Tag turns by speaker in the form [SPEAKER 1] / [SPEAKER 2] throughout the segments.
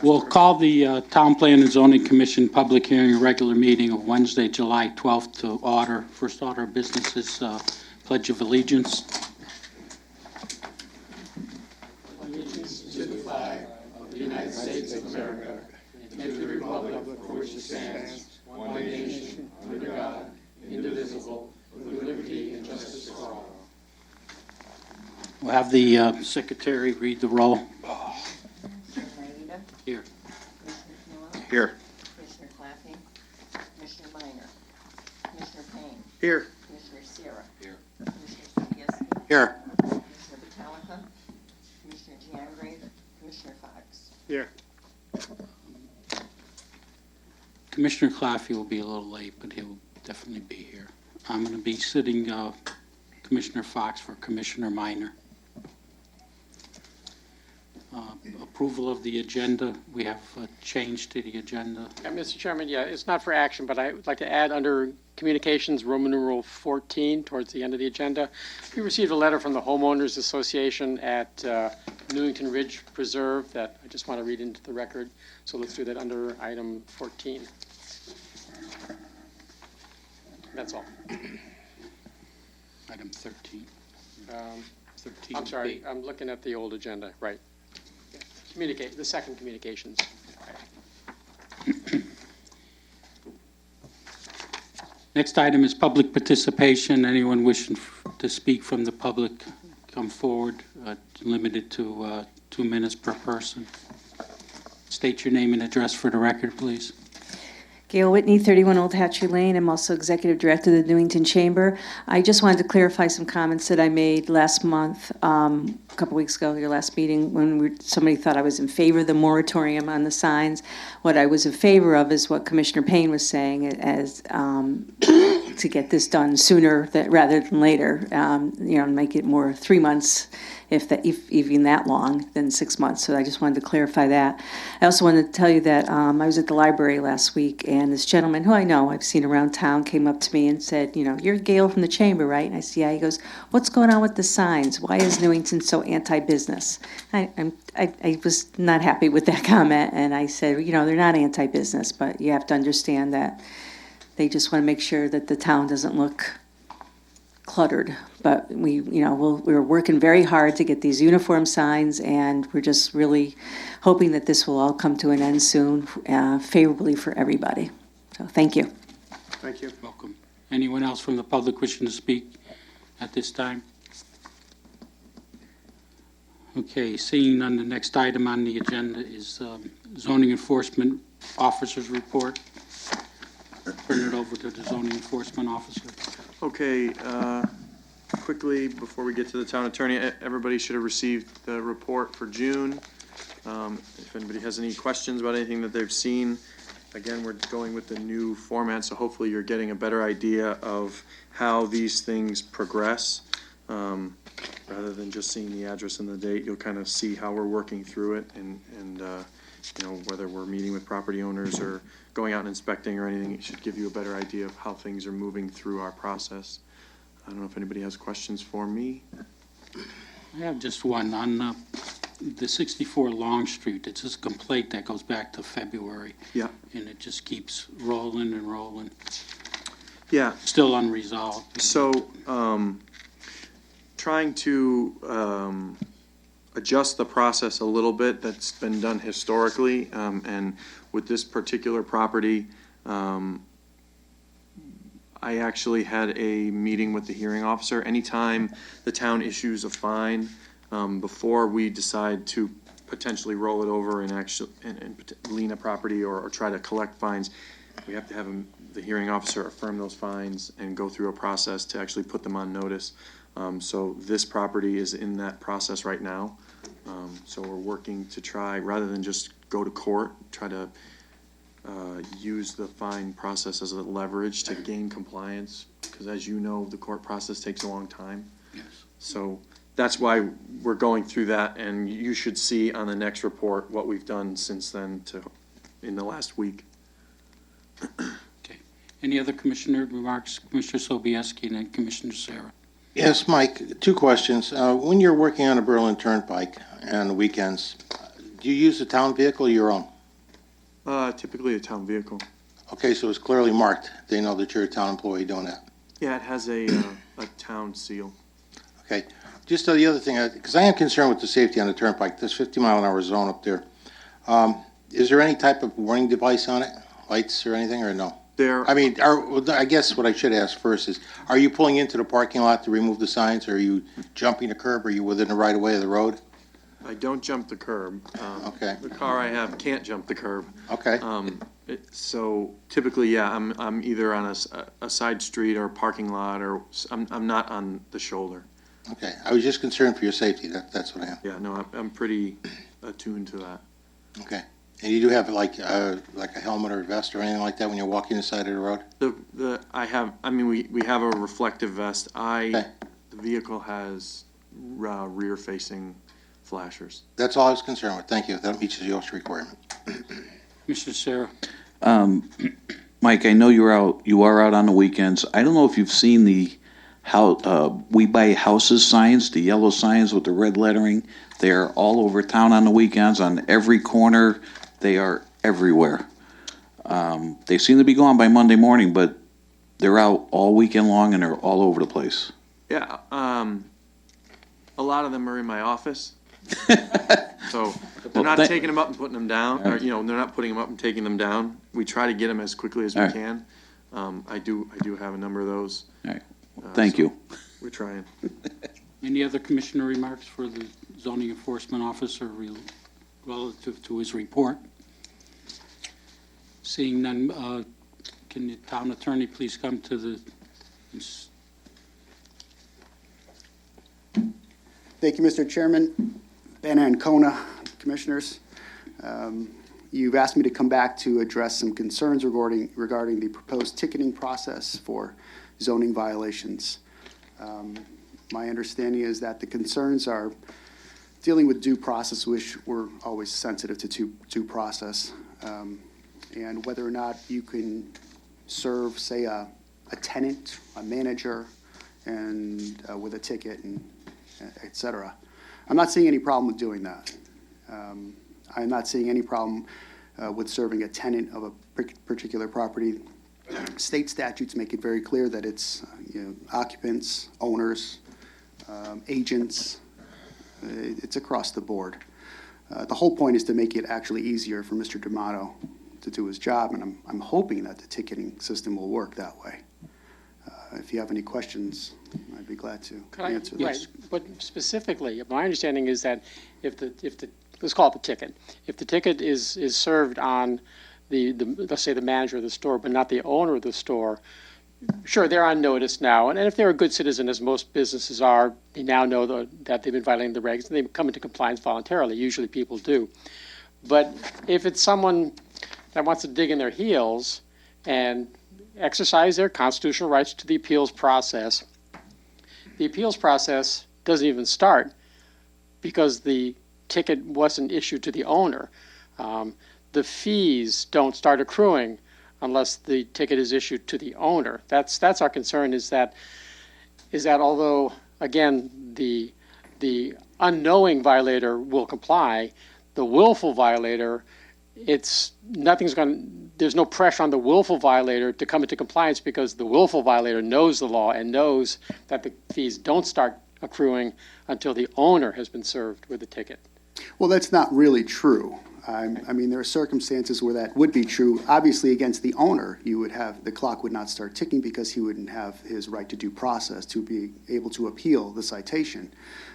[SPEAKER 1] We'll call the Town Plan and Zoning Commission public hearing regular meeting of Wednesday, July 12th to order. First order of business is Pledge of Allegiance. Allegiance to the flag of the United States of America and to the republic for which it stands, one nation, under God, indivisible, with liberty and justice for all. We'll have the secretary read the roll. Here.
[SPEAKER 2] Commissioner Knull,
[SPEAKER 3] Here.
[SPEAKER 2] Commissioner Claffey, Commissioner Minor, Commissioner Payne,
[SPEAKER 3] Here.
[SPEAKER 2] Commissioner Sierra,
[SPEAKER 1] Here.
[SPEAKER 2] Commissioner Sobieski,
[SPEAKER 3] Here.
[SPEAKER 2] Commissioner Battalica, Commissioner Giangrave, Commissioner Fox.
[SPEAKER 3] Here.
[SPEAKER 1] Commissioner Claffey will be a little late, but he'll definitely be here. I'm going to be sitting Commissioner Fox for Commissioner Minor. Approval of the agenda. We have a change to the agenda.
[SPEAKER 4] Yeah, Mr. Chairman, it's not for action, but I would like to add under Communications, Roman numeral 14, towards the end of the agenda. We received a letter from the Homeowners Association at Newington Ridge Preserve that I just want to read into the record. So let's do that under item 14. That's all.
[SPEAKER 1] Item 13. 13.
[SPEAKER 4] I'm sorry, I'm looking at the old agenda, right. The second communications.
[SPEAKER 1] Next item is public participation. Anyone wishing to speak from the public, come forward. Limited to 2 minutes per person. State your name and address for the record, please.
[SPEAKER 5] Gail Whitney, 31 Old Hatchery Lane. I'm also Executive Director of the Newington Chamber. I just wanted to clarify some comments that I made last month, a couple weeks ago, your last meeting, when somebody thought I was in favor of the moratorium on the signs. What I was in favor of is what Commissioner Payne was saying, as to get this done sooner rather than later, make it more 3 months, if even that long, than 6 months. So I just wanted to clarify that. I also wanted to tell you that I was at the library last week, and this gentleman, who I know, I've seen around town, came up to me and said, you're Gail from the Chamber, right? And I said, yeah. He goes, what's going on with the signs? Why is Newington so anti-business? I was not happy with that comment, and I said, they're not anti-business, but you have to understand that they just want to make sure that the town doesn't look cluttered. But we're working very hard to get these uniform signs, and we're just really hoping that this will all come to an end soon, favorably for everybody. So thank you.
[SPEAKER 3] Thank you.
[SPEAKER 1] Welcome. Anyone else from the public wishing to speak at this time? Okay, seeing none, the next item on the agenda is zoning enforcement officer's report. Turn it over to the zoning enforcement officer.
[SPEAKER 3] Okay, quickly, before we get to the town attorney, everybody should have received the report for June. If anybody has any questions about anything that they've seen, again, we're going with the new format, so hopefully you're getting a better idea of how these things progress. Rather than just seeing the address and the date, you'll kind of see how we're working through it, and whether we're meeting with property owners or going out and inspecting or anything. It should give you a better idea of how things are moving through our process. I don't know if anybody has questions for me.
[SPEAKER 1] I have just one on the 64 Long Street. It's just a complaint that goes back to February.
[SPEAKER 3] Yeah.
[SPEAKER 1] And it just keeps rolling and rolling.
[SPEAKER 3] Yeah.
[SPEAKER 1] Still unresolved.
[SPEAKER 3] So, trying to adjust the process a little bit that's been done historically, and with this particular property, I actually had a meeting with the hearing officer. Anytime the town issues a fine, before we decide to potentially roll it over and lien a property or try to collect fines, we have to have the hearing officer affirm those fines and go through a process to actually put them on notice. So this property is in that process right now. So we're working to try, rather than just go to court, try to use the fine process as a leverage to gain compliance, because as you know, the court process takes a long time.
[SPEAKER 1] Yes.
[SPEAKER 3] So that's why we're going through that, and you should see on the next report what we've done since then in the last week.
[SPEAKER 1] Okay. Any other commissioner remarks? Commissioner Sobieski and then Commissioner Sarah.
[SPEAKER 6] Yes, Mike, two questions. When you're working on a Berlin Turnpike on the weekends, do you use a town vehicle or your own?
[SPEAKER 3] Typically a town vehicle.
[SPEAKER 6] Okay, so it's clearly marked. They know that you're a town employee doing that.
[SPEAKER 3] Yeah, it has a town seal.
[SPEAKER 6] Okay. Just the other thing, because I am concerned with the safety on the turnpike, this 50-mile-an-hour zone up there. Is there any type of warning device on it? Lights or anything, or no?
[SPEAKER 3] There,
[SPEAKER 6] I mean, I guess what I should ask first is, are you pulling into the parking lot to remove the signs? Or are you jumping the curb? Are you within the right-of-way of the road?
[SPEAKER 3] I don't jump the curb.
[SPEAKER 6] Okay.
[SPEAKER 3] The car I have can't jump the curb.
[SPEAKER 6] Okay.
[SPEAKER 3] So typically, yeah, I'm either on a side street or parking lot, or I'm not on the shoulder.
[SPEAKER 6] Okay. I was just concerned for your safety. That's what I am.
[SPEAKER 3] Yeah, no, I'm pretty attuned to that.
[SPEAKER 6] Okay. And you do have like a helmet or vest or anything like that when you're walking the side of the road?
[SPEAKER 3] We have a reflective vest.
[SPEAKER 6] Okay.
[SPEAKER 3] The vehicle has rear-facing flashers.
[SPEAKER 6] That's all I was concerned with. Thank you. That meets the OSHA requirement.
[SPEAKER 1] Mr. Sarah.
[SPEAKER 7] Mike, I know you are out on the weekends. I don't know if you've seen the We Buy Houses signs, the yellow signs with the red lettering. They are all over town on the weekends, on every corner. They are everywhere. They seem to be gone by Monday morning, but they're out all weekend long and they're all over the place.
[SPEAKER 3] Yeah, a lot of them are in my office. So they're not taking them up and putting them down, or, they're not putting them up and taking them down. We try to get them as quickly as we
[SPEAKER 7] All right.
[SPEAKER 3] can. I do have a number of those.
[SPEAKER 7] All right. Thank you.
[SPEAKER 3] We're trying.
[SPEAKER 1] Any other commissioner remarks for the zoning enforcement officer relative to his report? Seeing none, can the town attorney please come to the,
[SPEAKER 8] Thank you, Mr. Chairman. Ben Ancona, Commissioners. You've asked me to come back to address some concerns regarding the proposed ticketing process for zoning violations. My understanding is that the concerns are dealing with due process, which we're always sensitive to due process, and whether or not you can serve, say, a tenant, a manager, and with a ticket, and et cetera. I'm not seeing any problem with doing that. I'm not seeing any problem with serving a tenant of a particular property. State statutes make it very clear that it's occupants, owners, agents. It's across the board. The whole point is to make it actually easier for Mr. D'Amato to do his job, and I'm hoping that the ticketing system will work that way. If you have any questions, I'd be glad to answer those.
[SPEAKER 4] Right, but specifically, my understanding is that if the let's call it the ticket. If the ticket is served on the let's say the manager of the store, but not the owner of the store, sure, they're on notice now. And if they're a good citizen, as most businesses are, they now know that they've been violating the regs, and they come into compliance voluntarily. Usually people do. But if it's someone that wants to dig in their heels and exercise their constitutional rights to the appeals process doesn't even start because the ticket wasn't issued to the owner. The fees don't start accruing unless the ticket is issued to the owner. That's our concern, is that although, again, the unknowing violator will comply, the willful violator, there's no pressure on the willful violator to come into compliance because the willful violator knows the law and knows that the fees don't start accruing until the owner has been served with the ticket.
[SPEAKER 8] Well, that's not really true. I mean, there are circumstances where that would be true. Obviously, against the owner, the clock would not start ticking because he wouldn't have his right to due process to be able to appeal the citation.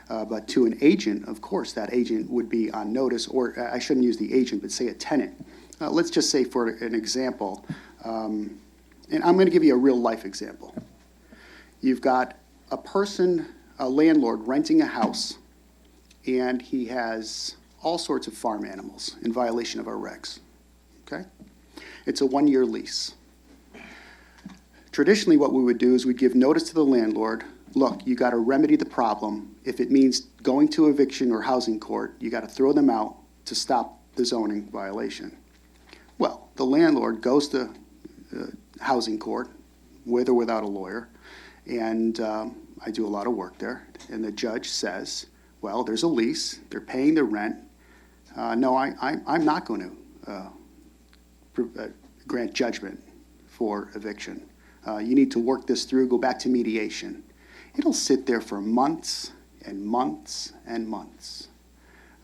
[SPEAKER 8] But to an agent, of course, that agent would be on notice, or I shouldn't use the agent, but say a tenant. Let's just say, for an example, and I'm going to give you a real-life example. You've got a landlord renting a house, and he has all sorts of farm animals in violation of our regs, okay? It's a 1-year lease. Traditionally, what we would do is we'd give notice to the landlord, look, you got to remedy the problem. If it means going to eviction or housing court, you got to throw them out to stop the zoning violation. Well, the landlord goes to housing court, with or without a lawyer, and I do a lot of work there, and the judge says, well, there's a lease, they're paying the rent. No, I'm not going to grant judgment for eviction. You need to work this through, go back to mediation. It'll sit there for months and months and months.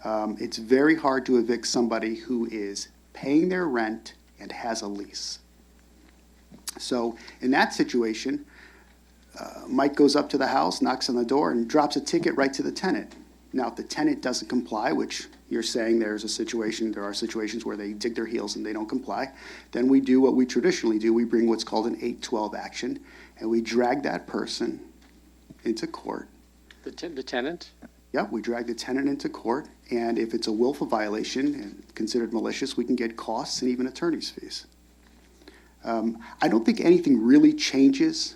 [SPEAKER 8] It's very hard to evict somebody who is paying their rent and has a lease. So in that situation, Mike goes up to the house, knocks on the door, and drops a ticket right to the tenant. Now, if the tenant doesn't comply, which you're saying there are situations where they dig their heels and they don't comply, then we do what we traditionally do. We bring what's called an 812 action, and we drag that person into court.
[SPEAKER 4] The tenant?
[SPEAKER 8] Yep, we drag the tenant into court, and if it's a willful violation and considered malicious, we can get costs and even attorney's fees. I don't think anything really changes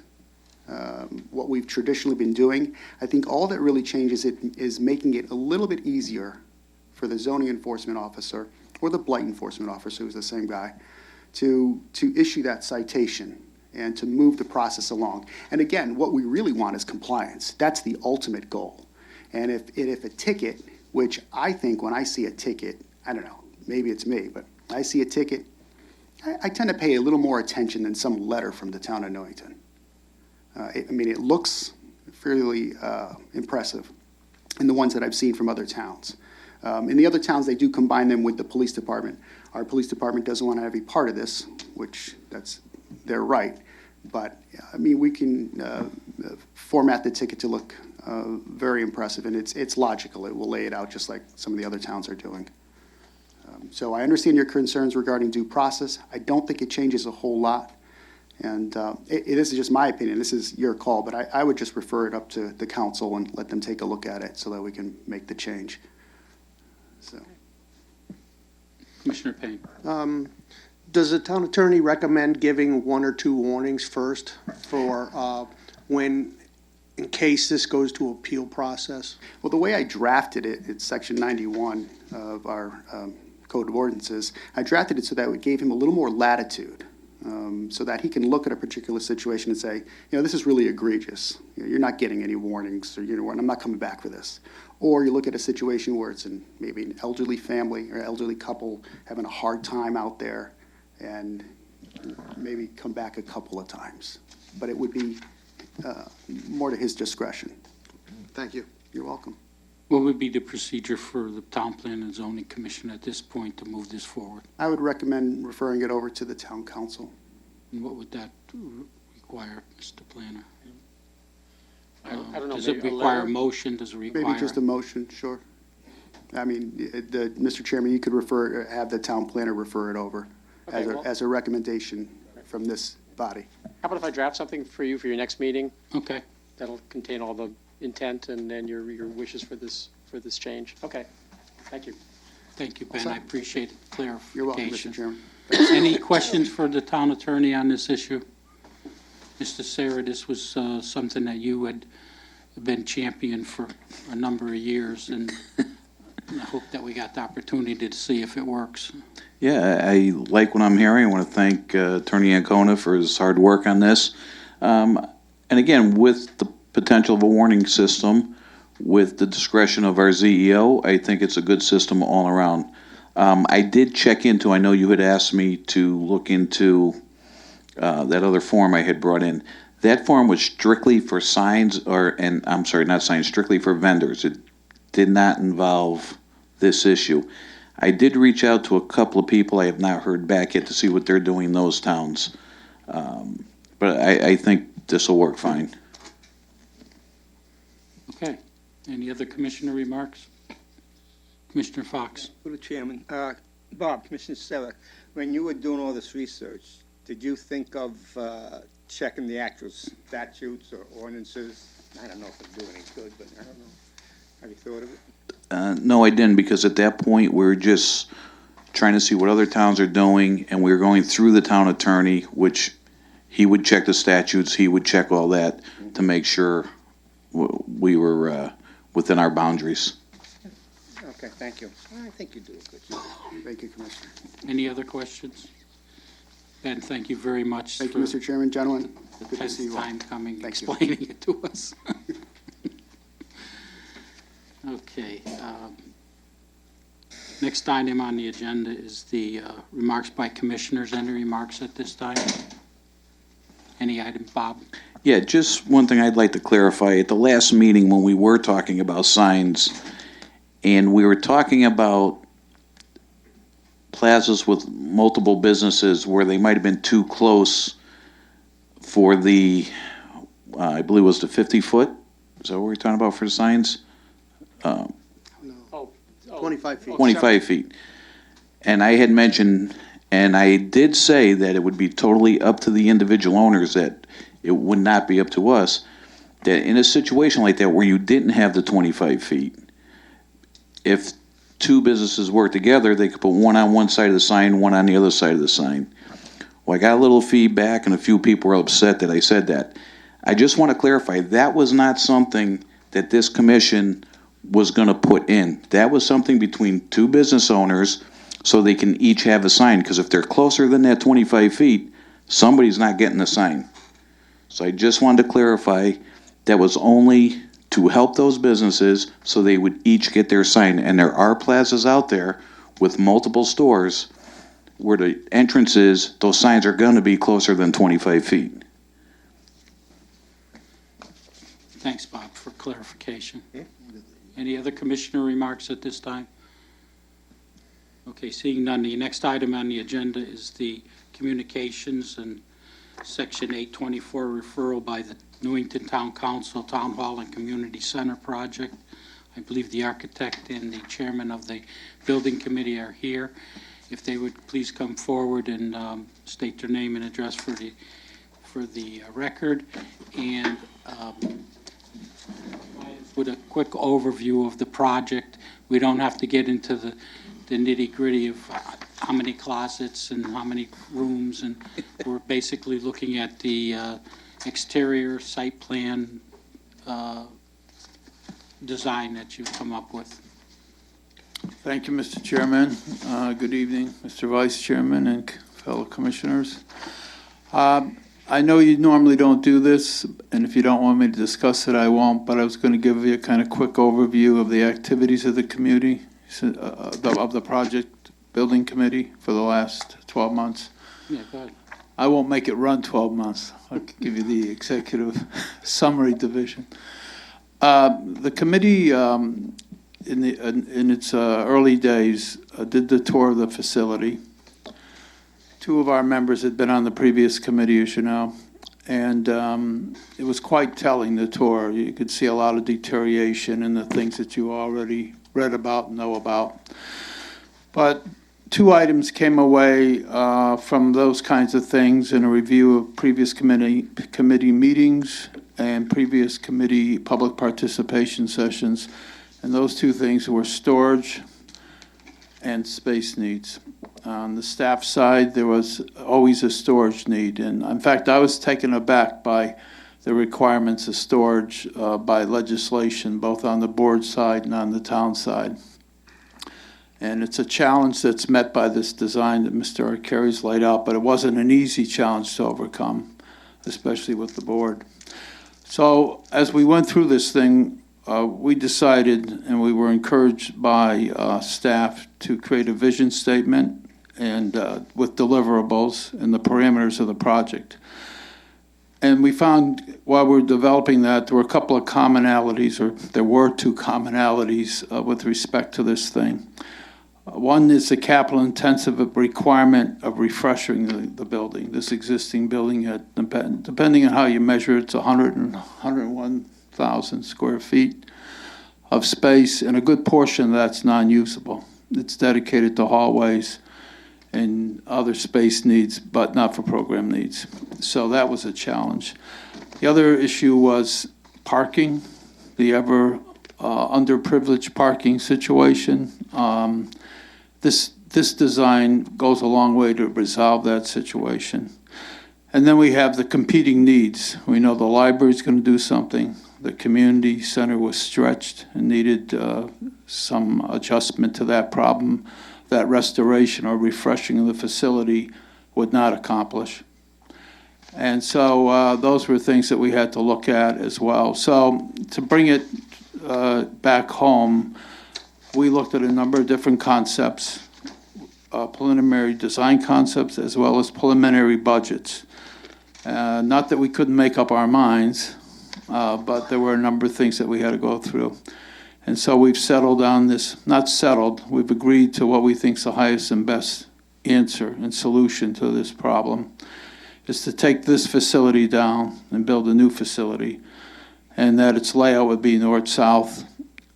[SPEAKER 8] what we've traditionally been doing. I think all that really changes it is making it a little bit easier for the zoning enforcement officer or the blight enforcement officer, who's the same guy, to issue that citation and to move the process along. And again, what we really want is compliance. That's the ultimate goal. And if a ticket, which I think when I see a ticket, I don't know, maybe it's me, but I see a ticket, I tend to pay a little more attention than some letter from the town of Newington. It looks fairly impressive in the ones that I've seen from other towns. In the other towns, they do combine them with the police department. Our police department doesn't want to have any part of this, which that's their right. But, we can format the ticket to look very impressive, and it's logical. It will lay it out just like some of the other towns are doing. So I understand your concerns regarding due process. I don't think it changes a whole lot. And this is just my opinion. This is your call, but I would just refer it up to the council and let them take a look at it so that we can make the change. So.
[SPEAKER 1] Commissioner Payne.
[SPEAKER 9] Does the town attorney recommend giving 1 or 2 warnings first for when, in case this goes to appeal process?
[SPEAKER 8] Well, the way I drafted it, it's section 91 of our Code of Ordinances. I drafted it so that it gave him a little more latitude. So that he can look at a particular situation and say, this is really egregious. You're not getting any warnings, or I'm not coming back for this. Or you look at a situation where it's maybe an elderly family or elderly couple having a hard time out there, and maybe come back a couple of times. But it would be more to his discretion.
[SPEAKER 9] Thank you.
[SPEAKER 8] You're welcome.
[SPEAKER 1] What would be the procedure for the Town Plan and Zoning Commission at this point to move this forward?
[SPEAKER 8] I would recommend referring it over to the town council.
[SPEAKER 1] And what would that require, Mr. Planner?
[SPEAKER 4] I don't know.
[SPEAKER 1] Does it
[SPEAKER 4] maybe a
[SPEAKER 1] require
[SPEAKER 4] letter?
[SPEAKER 1] a motion? Does it require?
[SPEAKER 8] Maybe just a motion, sure. Mr. Chairman, you could have the town planner refer it over
[SPEAKER 4] Okay, well-
[SPEAKER 8] as a recommendation from this body.
[SPEAKER 4] How about if I draft something for you for your next meeting?
[SPEAKER 1] Okay.
[SPEAKER 4] That'll contain all the intent and then your wishes for this change. Okay, thank you.
[SPEAKER 1] Thank you, Ben. I appreciate the clarification.
[SPEAKER 8] You're welcome, Mr. Chairman.
[SPEAKER 1] Any questions for the town attorney on this issue? Mr. Sarah, this was something that you had been champion for a number of years, and I hope that we got the opportunity to see if it works.
[SPEAKER 7] Yeah, I like what I'm hearing. I want to thank Attorney Ancona for his hard work on this. And again, with the potential of a warning system, with the discretion of our ZEO, I think it's a good system all around. I did check into, I know you had asked me to look into that other form I had brought in. That form was strictly for signs, not signs, strictly for vendors. It did not involve this issue. I did reach out to a couple of people. I have not heard back yet to see what they're doing in those towns. But I think this will work fine.
[SPEAKER 1] Okay. Any other commissioner remarks? Commissioner Fox?
[SPEAKER 10] Through the chairman, Bob, Commissioner Sarah, when you were doing all this research, did you think of checking the actual statutes or ordinances? I don't know if it'd do any good, but I don't know. Have you thought of it?
[SPEAKER 7] No, I didn't, because at that point, we were just trying to see what other towns are doing, and we were going through the town attorney, which he would check the statutes, he would check all that to make sure we were within our boundaries.
[SPEAKER 10] Okay, thank you. I think you do a good job.
[SPEAKER 8] Thank you, Commissioner.
[SPEAKER 1] Any other questions? Ben, thank you very much
[SPEAKER 8] Thank
[SPEAKER 1] for
[SPEAKER 8] you, Mr. Chairman. Gentlemen, good to see you all.
[SPEAKER 1] time coming,
[SPEAKER 8] Thank you.
[SPEAKER 1] explaining it to us.
[SPEAKER 11] Next item on the agenda is the remarks by commissioners. Any remarks at this time? Any item, Bob?
[SPEAKER 7] Yeah, just one thing I'd like to clarify. At the last meeting, when we were talking about signs, and we were talking about plazas with multiple businesses where they might have been too close for the, I believe it was the 50-foot? Is that what we're talking about for the signs?
[SPEAKER 9] 25 feet.
[SPEAKER 7] 25 feet. And I had mentioned, and I did say that it would be totally up to the individual owners, that it would not be up to us, that in a situation like that where you didn't have the 25 feet, if two businesses work together, they could put one on one side of the sign, one on the other side of the sign. Well, I got a little feedback, and a few people were upset that I said that. I just want to clarify, that was not something that this commission was going to put in. That was something between two business owners so they can each have a sign, because if they're closer than that 25 feet, somebody's not getting the sign. So I just wanted to clarify, that was only to help those businesses so they would each get their sign. And there are plazas out there with multiple stores where the entrance is, those signs are going to be closer than 25 feet.
[SPEAKER 11] Thanks, Bob, for clarification. Any other commissioner remarks at this time? Okay, seeing none, the next item on the agenda is the communications and Section 824 referral by the Newington Town Council, Town Hall and Community Center project. I believe the architect and the chairman of the building committee are here. If they would please come forward and state their name and address for the record, and with a quick overview of the project. We don't have to get into the nitty-gritty of how many closets and how many rooms, and we're basically looking at the exterior site plan design that you've come up with.
[SPEAKER 12] Thank you, Mr. Chairman. Good evening, Mr. Vice Chairman and fellow commissioners. I know you normally don't do this, and if you don't want me to discuss it, I won't, but I was going to give you a kind of quick overview of the activities of the community, of the project building committee for the last 12 months.
[SPEAKER 11] Yeah, go ahead.
[SPEAKER 12] I won't make it run 12 months. I'll give you the executive summary division. The committee, in its early days, did the tour of the facility. Two of our members had been on the previous committee, as you know, and it was quite telling, the tour. You could see a lot of deterioration in the things that you already read about and know about. But two items came away from those kinds of things in a review of previous committee meetings and previous committee public participation sessions. And those two things were storage and space needs. On the staff side, there was always a storage need. And in fact, I was taken aback by the requirements of storage by legislation, both on the board side and on the town side. And it's a challenge that's met by this design that Mr. Arcari's laid out, but it wasn't an easy challenge to overcome, especially with the board. So as we went through this thing, we decided, and we were encouraged by staff, to create a vision statement and with deliverables and the parameters of the project. And we found, while we were developing that, there were a couple of commonalities, or there were two commonalities with respect to this thing. One is the capital-intensive requirement of refreshing the building. This existing building, depending on how you measure it, it's 101,000 square feet of space, and a good portion of that's non-usable. It's dedicated to hallways and other space needs, but not for program needs. So that was a challenge. The other issue was parking, the ever underprivileged parking situation. This design goes a long way to resolve that situation. And then we have the competing needs. We know the library's going to do something. The community center was stretched and needed some adjustment to that problem that restoration or refreshing of the facility would not accomplish. And so those were things that we had to look at as well. So to bring it back home, we looked at a number of different concepts, preliminary design concepts as well as preliminary budgets. Not that we couldn't make up our minds, but there were a number of things that we had to go through. And so we've settled on this, not settled, we've agreed to what we think is the highest and best answer and solution to this problem, is to take this facility down and build a new facility, and that its layout would be north-south.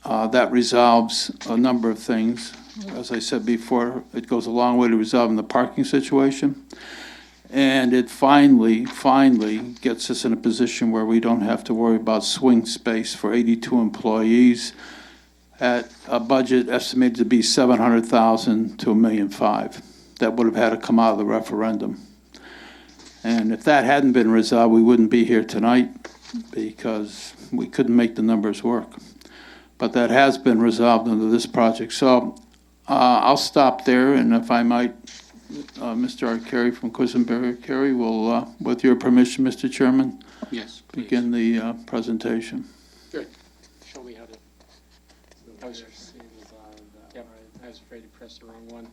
[SPEAKER 12] That resolves a number of things. As I said before, it goes a long way to resolving the parking situation. And it finally gets us in a position where we don't have to worry about swing space for 82 employees at a budget estimated to be $700,000 to $1.5 million. That would have had to come out of the referendum. And if that hadn't been resolved, we wouldn't be here tonight because we couldn't make the numbers work. But that has been resolved under this project. So I'll stop there, and if I might, Mr. Arcari from Quisenberry Arcari will, with your permission, Mr. Chairman,
[SPEAKER 11] Yes, please.
[SPEAKER 12] begin the presentation.
[SPEAKER 4] Good. Show me how to. I was, yep, I was afraid to press the wrong one.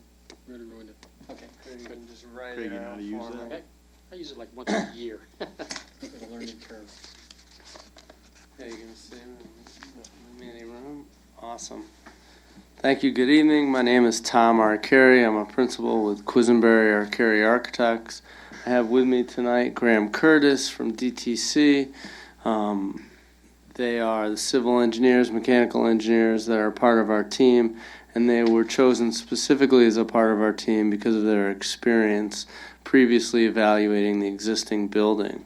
[SPEAKER 4] Really ruined it. Okay, good.
[SPEAKER 3] Just write it out for me.
[SPEAKER 4] Okay. I use it like once a year. It's a learning curve.
[SPEAKER 13] Okay, you can see my meeting room. Awesome. Thank you. Good evening. My name is Tom Arcari. I'm a principal with Quisenberry Arcari Architects. I have with me tonight Graham Curtis from DTC. They are the civil engineers, mechanical engineers that are part of our team, and they were chosen specifically as a part of our team because of their experience previously evaluating the existing building.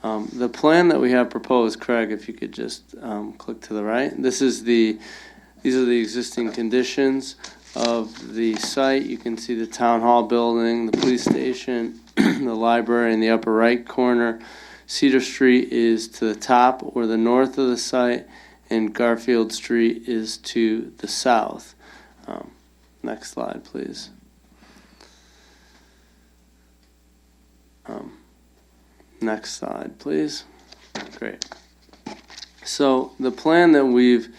[SPEAKER 13] The plan that we have proposed, Craig, if you could just click to the right. These are the existing conditions of the site. You can see the town hall building, the police station, the library in the upper right corner. Cedar Street is to the top or the north of the site, and Garfield Street is to the south. Next slide, please. Next slide, please. Great. So the plan that we've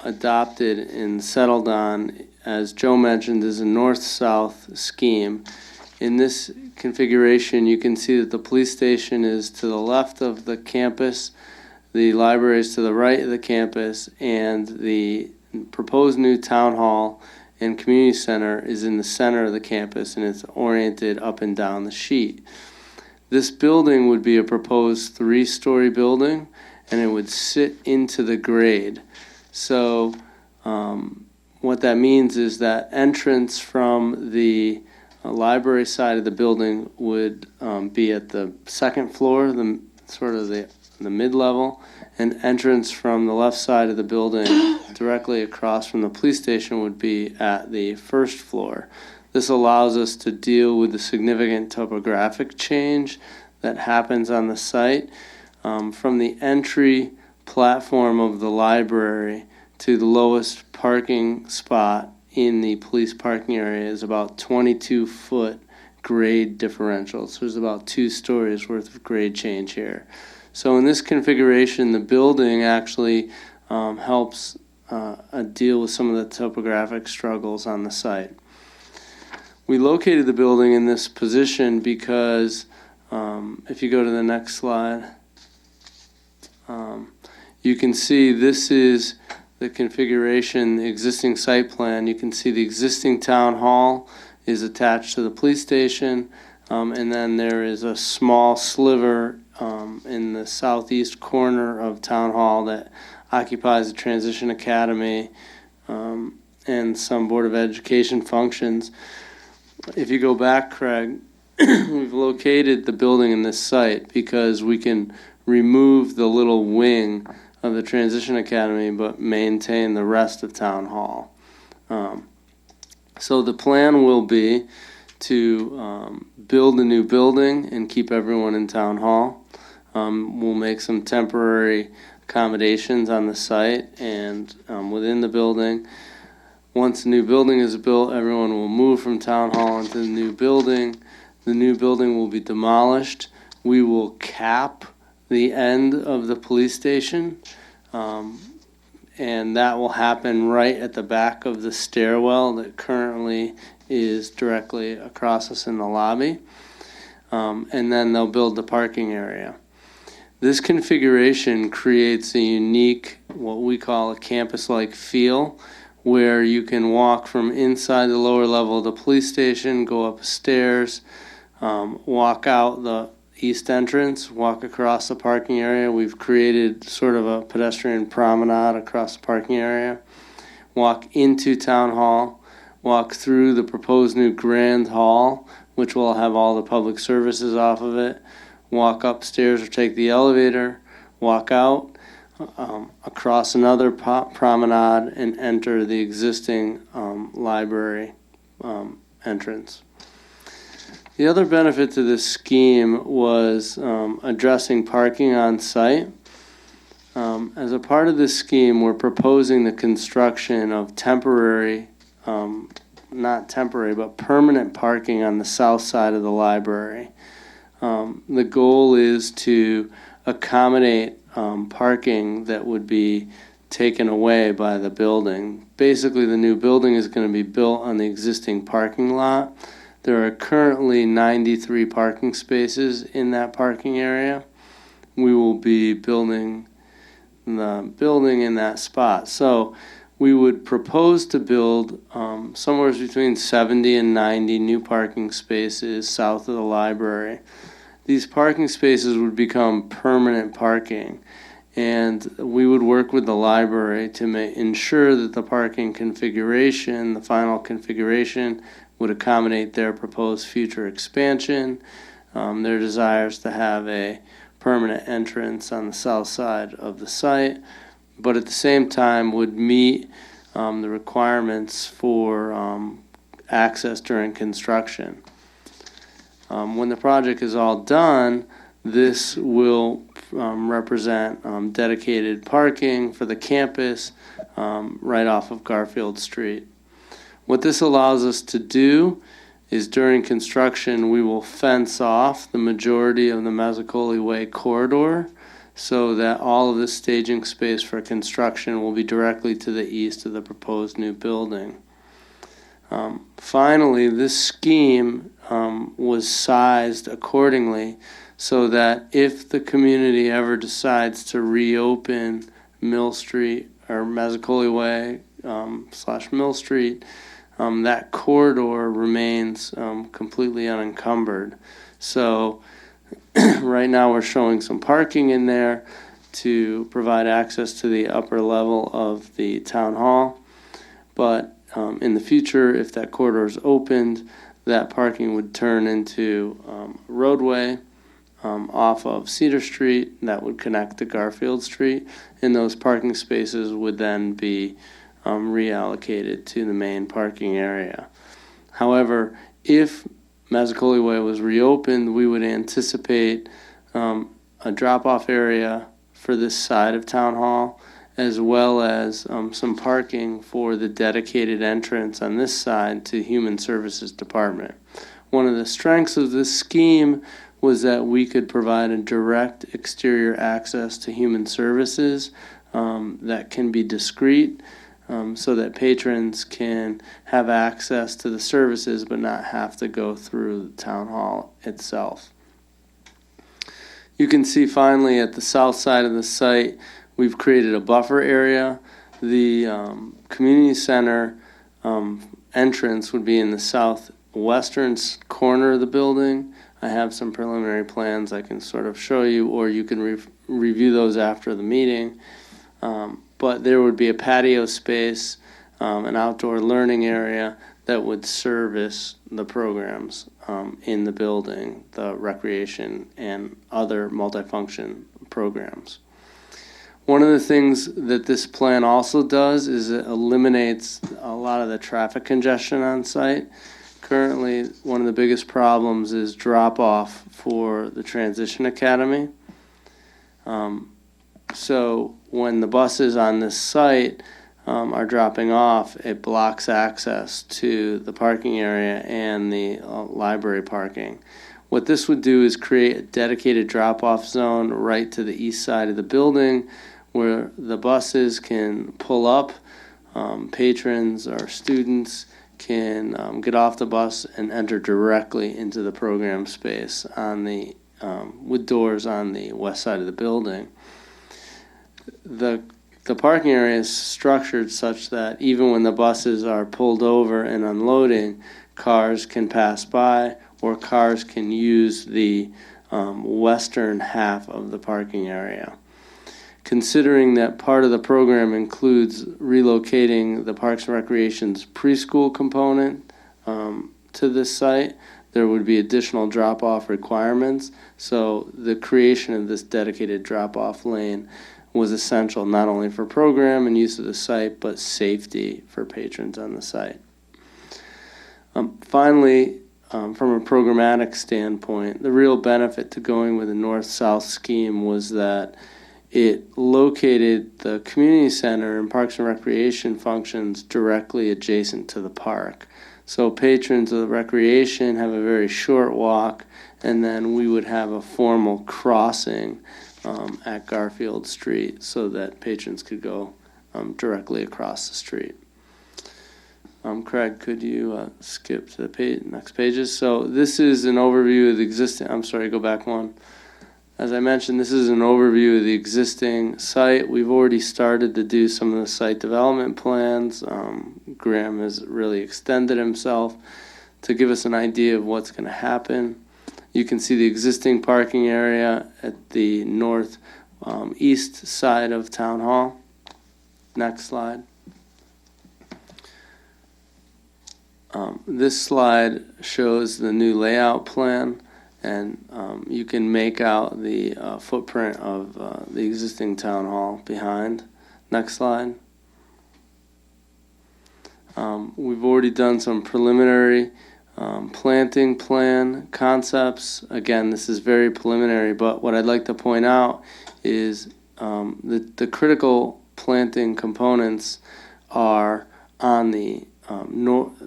[SPEAKER 13] adopted and settled on, as Joe mentioned, is a north-south scheme. In this configuration, you can see that the police station is to the left of the campus, the library is to the right of the campus, and the proposed new town hall and community center is in the center of the campus, and it's oriented up and down the sheet. This building would be a proposed 3-story building, and it would sit into the grade. So what that means is that entrance from the library side of the building would be at the second floor, the mid-level, and entrance from the left side of the building directly across from the police station would be at the first floor. This allows us to deal with the significant topographic change that happens on the site. From the entry platform of the library to the lowest parking spot in the police parking area is about 22-foot grade differential. So there's about 2 stories worth of grade change here. So in this configuration, the building actually helps deal with some of the topographic struggles on the site. We located the building in this position because if you go to the next slide, you can see this is the configuration, the existing site plan. You can see the existing town hall is attached to the police station, and then there is a small sliver in the southeast corner of town hall that occupies the transition academy and some Board of Education functions. If you go back, Craig, we've located the building in this site because we can remove the little wing of the Transition Academy but maintain the rest of Town Hall. So the plan will be to build a new building and keep everyone in Town Hall. We'll make some temporary accommodations on the site and within the building. Once the new building is built, everyone will move from Town Hall into the new building. The new building will be demolished. We will cap the end of the police station and that will happen right at the back of the stairwell that currently is directly across us in the lobby. And then they'll build the parking area. This configuration creates a unique, what we call a campus-like feel, where you can walk from inside the lower level of the police station, go up stairs, walk out the east entrance, walk across the parking area. We've created sort of a pedestrian promenade across the parking area, walk into Town Hall, walk through the proposed new Grand Hall, which will have all the public services off of it, walk upstairs or take the elevator, walk out, across another promenade, and enter the existing library entrance. The other benefit to this scheme was addressing parking on site. As a part of this scheme, we're proposing the construction of temporary, not temporary, but permanent parking on the south side of the library. The goal is to accommodate parking that would be taken away by the building. Basically, the new building is going to be built on the existing parking lot. There are currently 93 parking spaces in that parking area. We will be building the building in that spot. So we would propose to build somewhere between 70 and 90 new parking spaces south of the library. These parking spaces would become permanent parking, and we would work with the library to ensure that the parking configuration, the final configuration, would accommodate their proposed future expansion, their desires to have a permanent entrance on the south side of the site, but at the same time would meet the requirements for access during construction. When the project is all done, this will represent dedicated parking for the campus right off of Garfield Street. What this allows us to do is during construction, we will fence off the majority of the Mazzicoli Way corridor so that all of the staging space for construction will be directly to the east of the proposed new building. Finally, this scheme was sized accordingly so that if the community ever decides to reopen Mill Street or Mazzicoli Way / Mill Street, that corridor remains completely unencumbered. So right now we're showing some parking in there to provide access to the upper level of the town hall. But in the future, if that corridor is opened, that parking would turn into roadway off of Cedar Street that would connect to Garfield Street, and those parking spaces would then be reallocated to the main parking area. However, if Mazzicoli Way was reopened, we would anticipate a drop-off area for this side of Town Hall, as well as some parking for the dedicated entrance on this side to Human Services Department. One of the strengths of this scheme was that we could provide a direct exterior access to Human Services that can be discreet, so that patrons can have access to the services but not have to go through the town hall itself. You can see finally at the south side of the site, we've created a buffer area. The community center entrance would be in the southwestern corner of the building. I have some preliminary plans I can sort of show you, or you can review those after the meeting. But there would be a patio space, an outdoor learning area that would service the programs in the building, the recreation and other multifunction programs. One of the things that this plan also does is it eliminates a lot of the traffic congestion on site. Currently, one of the biggest problems is drop-off for the Transition Academy. So when the buses on this site are dropping off, it blocks access to the parking area and the library parking. What this would do is create a dedicated drop-off zone right to the east side of the building where the buses can pull up, patrons or students can get off the bus and enter directly into the program space on the with doors on the west side of the building. The parking area is structured such that even when the buses are pulled over and unloading, cars can pass by or cars can use the western half of the parking area. Considering that part of the program includes relocating the Parks and Recreation's preschool component to this site, there would be additional drop-off requirements. So the creation of this dedicated drop-off lane was essential not only for program and use of the site, but safety for patrons on the site. Finally, from a programmatic standpoint, the real benefit to going with a north-south scheme was that it located the community center and Parks and Recreation functions directly adjacent to the park. So patrons of the recreation have a very short walk, and then we would have a formal crossing at Garfield Street so that patrons could go directly across the street. Craig, could you skip to the next pages? So this is an overview of the existing, I'm sorry, go back one. As I mentioned, this is an overview of the existing site. We've already started to do some of the site development plans. Graham has really extended himself to give us an idea of what's going to happen. You can see the existing parking area at the north east side of Town Hall. Next slide. This slide shows the new layout plan, and you can make out the footprint of the existing town hall behind. Next slide. We've already done some preliminary planting plan concepts. Again, this is very preliminary, but what I'd like to point out is the critical planting components are on the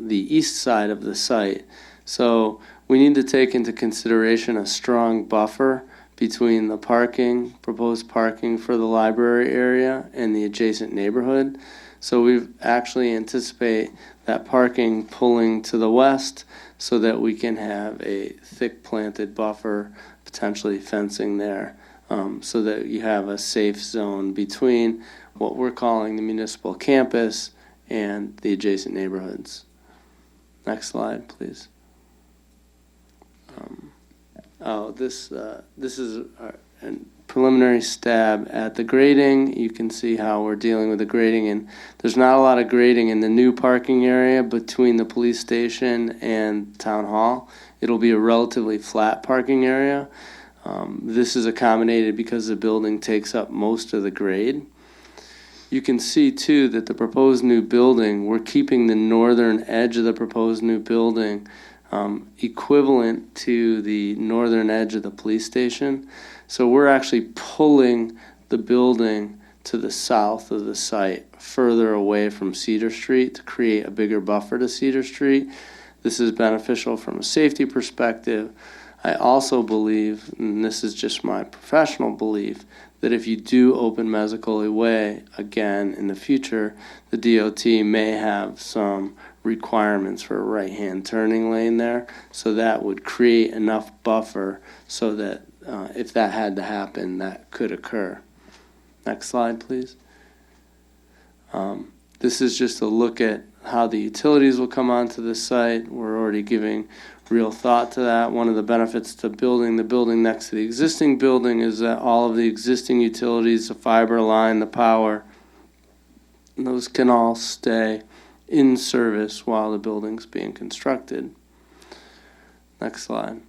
[SPEAKER 13] east side of the site. So we need to take into consideration a strong buffer between the proposed parking for the library area and the adjacent neighborhood. So we actually anticipate that parking pulling to the west so that we can have a thick planted buffer, potentially fencing there, so that you have a safe zone between what we're calling the municipal campus and the adjacent neighborhoods. Next slide, please. This is a preliminary stab at the grading. You can see how we're dealing with the grading, and there's not a lot of grading in the new parking area between the police station and town hall. It'll be a relatively flat parking area. This is accommodated because the building takes up most of the grade. You can see too that the proposed new building, we're keeping the northern edge of the proposed new building equivalent to the northern edge of the police station. So we're actually pulling the building to the south of the site, further away from Cedar Street to create a bigger buffer to Cedar Street. This is beneficial from a safety perspective. I also believe, and this is just my professional belief, that if you do open Mezzacoli Way again in the future, the DOT may have some requirements for a right-hand turning lane there. So that would create enough buffer so that if that had to happen, that could occur. Next slide, please. This is just a look at how the utilities will come onto the site. We're already giving real thought to that. One of the benefits to building the building next to the existing building is that all of the existing utilities, the fiber line, the power, those can all stay in service while the building's being constructed. Next slide.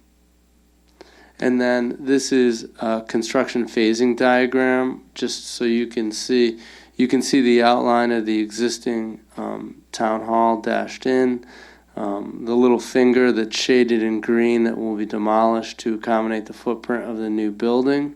[SPEAKER 13] And then this is a construction phasing diagram, just so you can see the outline of the existing town hall dashed in. The little finger that's shaded in green that will be demolished to accommodate the footprint of the new building.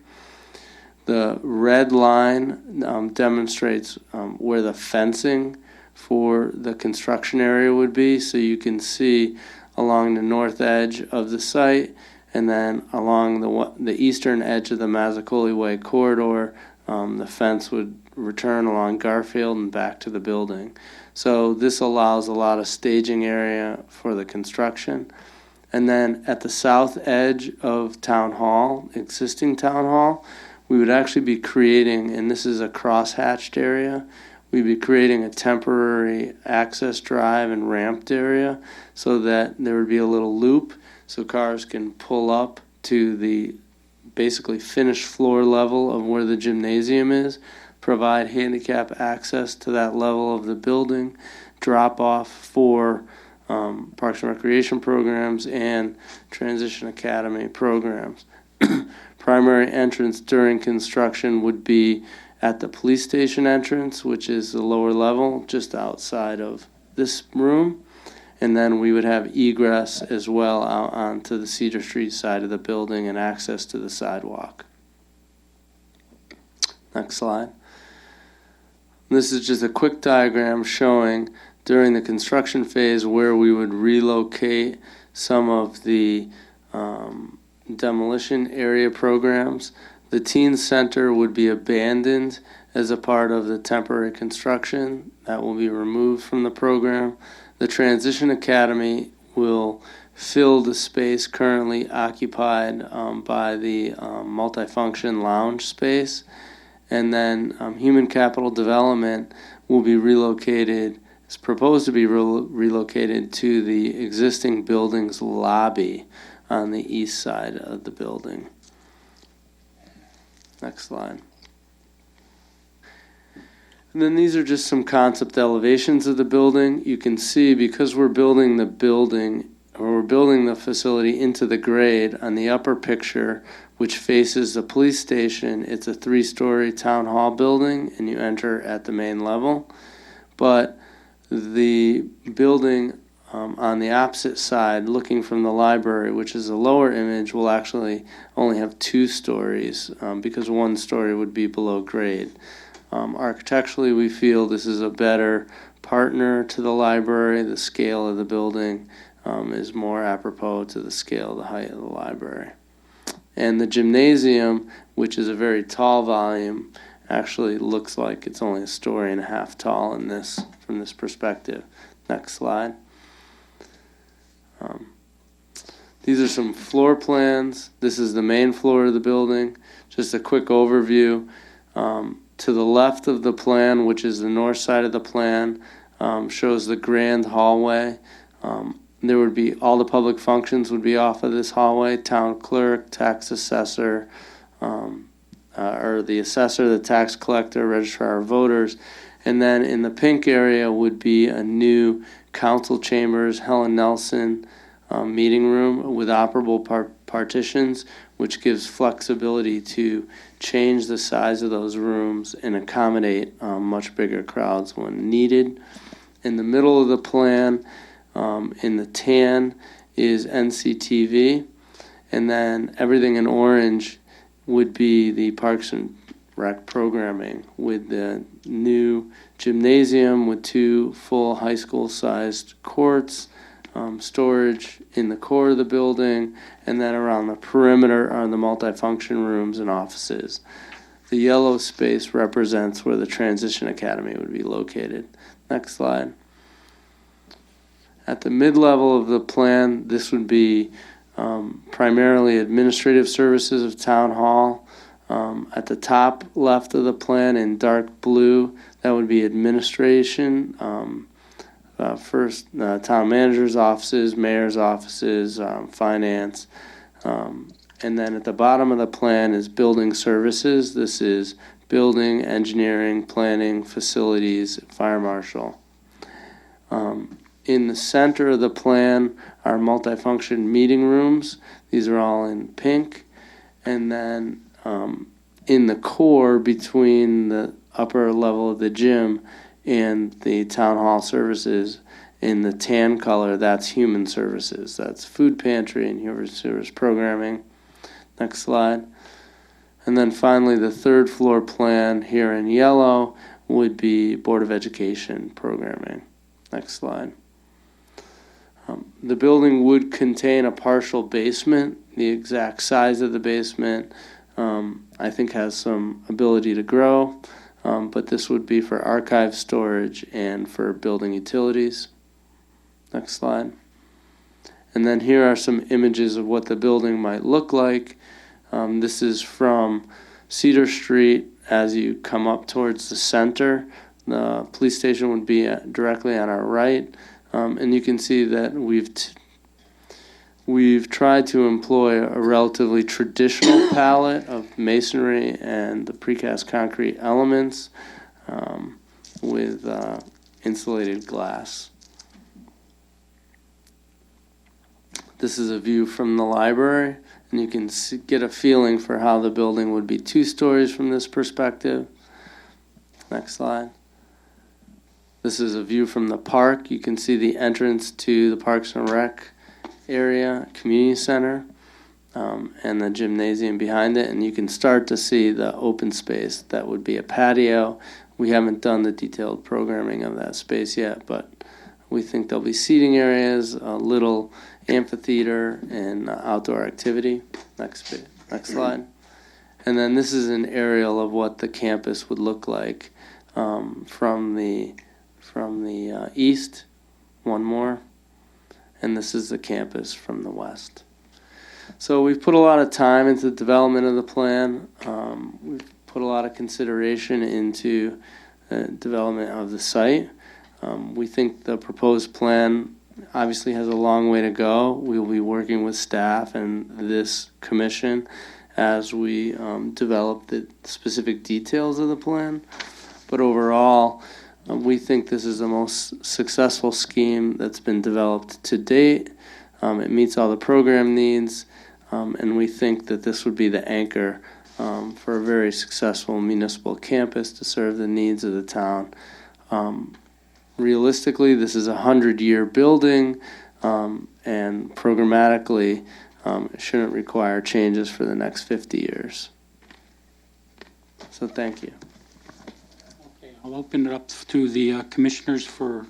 [SPEAKER 13] The red line demonstrates where the fencing for the construction area would be, so you can see along the north edge of the site and then along the eastern edge of the Mezzacoli Way corridor, the fence would return along Garfield and back to the building. So this allows a lot of staging area for the construction. And then at the south edge of Town Hall, existing Town Hall, we would actually be creating, and this is a cross-hatched area, we'd be creating a temporary access drive and ramped area so that there would be a little loop so cars can pull up to the basically finished floor level of where the gymnasium is, provide handicap access to that level of the building, drop off for Parks and Recreation programs and Transition Academy programs. Primary entrance during construction would be at the police station entrance, which is the lower level, just outside of this room. And then we would have egress as well out onto the Cedar Street side of the building and access to the sidewalk. Next slide. This is just a quick diagram showing during the construction phase where we would relocate some of the demolition area programs. The teen center would be abandoned as a part of the temporary construction. That will be removed from the program. The Transition Academy will fill the space currently occupied by the multifunction lounge space. And then Human Capital Development will be relocated, it's proposed to be relocated to the existing building's lobby on the east side of the building. Next slide. And then these are just some concept elevations of the building. You can see because we're building the building, or we're building the facility into the grade on the upper picture, which faces the police station, it's a 3-story town hall building, and you enter at the main level. But the building on the opposite side, looking from the library, which is a lower image, will actually only have 2 stories because 1 story would be below grade. Architecturally, we feel this is a better partner to the library. The scale of the building is more apropos to the scale, the height of the library. And the gymnasium, which is a very tall volume, actually looks like it's only 1.5 stories tall in this, from this perspective. Next slide. These are some floor plans. This is the main floor of the building. Just a quick overview. To the left of the plan, which is the north side of the plan, shows the grand hallway. There would be, all the public functions would be off of this hallway: town clerk, tax assessor, or the assessor, the tax collector, registrar of voters. And then in the pink area would be a new council chambers, Helen Nelson meeting room with operable partitions, which gives flexibility to change the size of those rooms and accommodate much bigger crowds when needed. In the middle of the plan, in the tan, is NCTV, and then everything in orange would be the Parks and Rec programming, with the new gymnasium with 2 full high school sized courts, storage in the core of the building, and then around the perimeter are the multifunction rooms and offices. The yellow space represents where the Transition Academy would be located. Next slide. At the mid-level of the plan, this would be primarily administrative services of Town Hall. At the top left of the plan in dark blue, that would be administration. First, town manager's offices, mayor's offices, finance. And then at the bottom of the plan is building services. This is building, engineering, planning, facilities, fire marshal. In the center of the plan are multifunction meeting rooms. These are all in pink. And then in the core between the upper level of the gym and the town hall services, in the tan color, that's human services. That's food pantry and human service programming. Next slide. And then finally, the third floor plan here in yellow would be Board of Education programming. Next slide. The building would contain a partial basement. The exact size of the basement I think has some ability to grow, but this would be for archive storage and for building utilities. Next slide. And then here are some images of what the building might look like. This is from Cedar Street as you come up towards the center. The police station would be directly on our right. And you can see that we've tried to employ a relatively traditional palette of masonry and the precast concrete elements with insulated glass. This is a view from the library, and you can get a feeling for how the building would be 2 stories from this perspective. Next slide. This is a view from the park. You can see the entrance to the Parks and Rec area, community center, and the gymnasium behind it, and you can start to see the open space. That would be a patio. We haven't done the detailed programming of that space yet, but we think there'll be seating areas, a little amphitheater, and outdoor activity. Next slide. And then this is an aerial of what the campus would look like from the east. One more. And this is the campus from the west. So we've put a lot of time into the development of the plan. We've put a lot of consideration into the development of the site. We think the proposed plan obviously has a long way to go. We'll be working with staff and this commission as we develop the specific details of the plan. But overall, we think this is the most successful scheme that's been developed to date. It meets all the program needs, and we think that this would be the anchor for a very successful municipal campus to serve the needs of the town. Realistically, this is a 100-year building, and programmatically, it shouldn't require changes for the next 50 years. So thank you.
[SPEAKER 11] Okay, I'll open it up to the commissioners for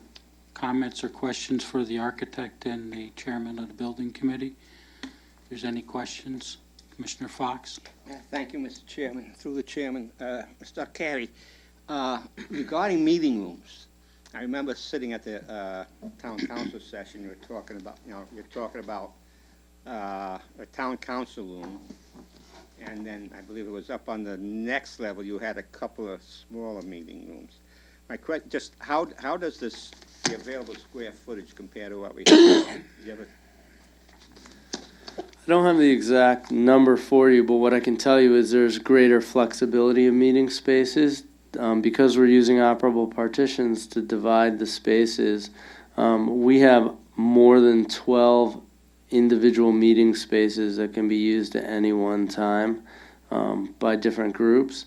[SPEAKER 11] comments or questions for the architect and the chairman of the building committee. If there's any questions, Commissioner Fox.
[SPEAKER 10] Thank you, Mr. Chairman. Through the chairman, Mr. Carey, regarding meeting rooms, I remember sitting at the town council session. You were talking about, a town council room, and then I believe it was up on the next level. You had a couple of smaller meeting rooms. My question, just how does the available square footage compare to what we have?
[SPEAKER 13] I don't have the exact number for you, but what I can tell you is there's greater flexibility of meeting spaces. Because we're using operable partitions to divide the spaces, we have more than 12 individual meeting spaces that can be used at any one time by different groups.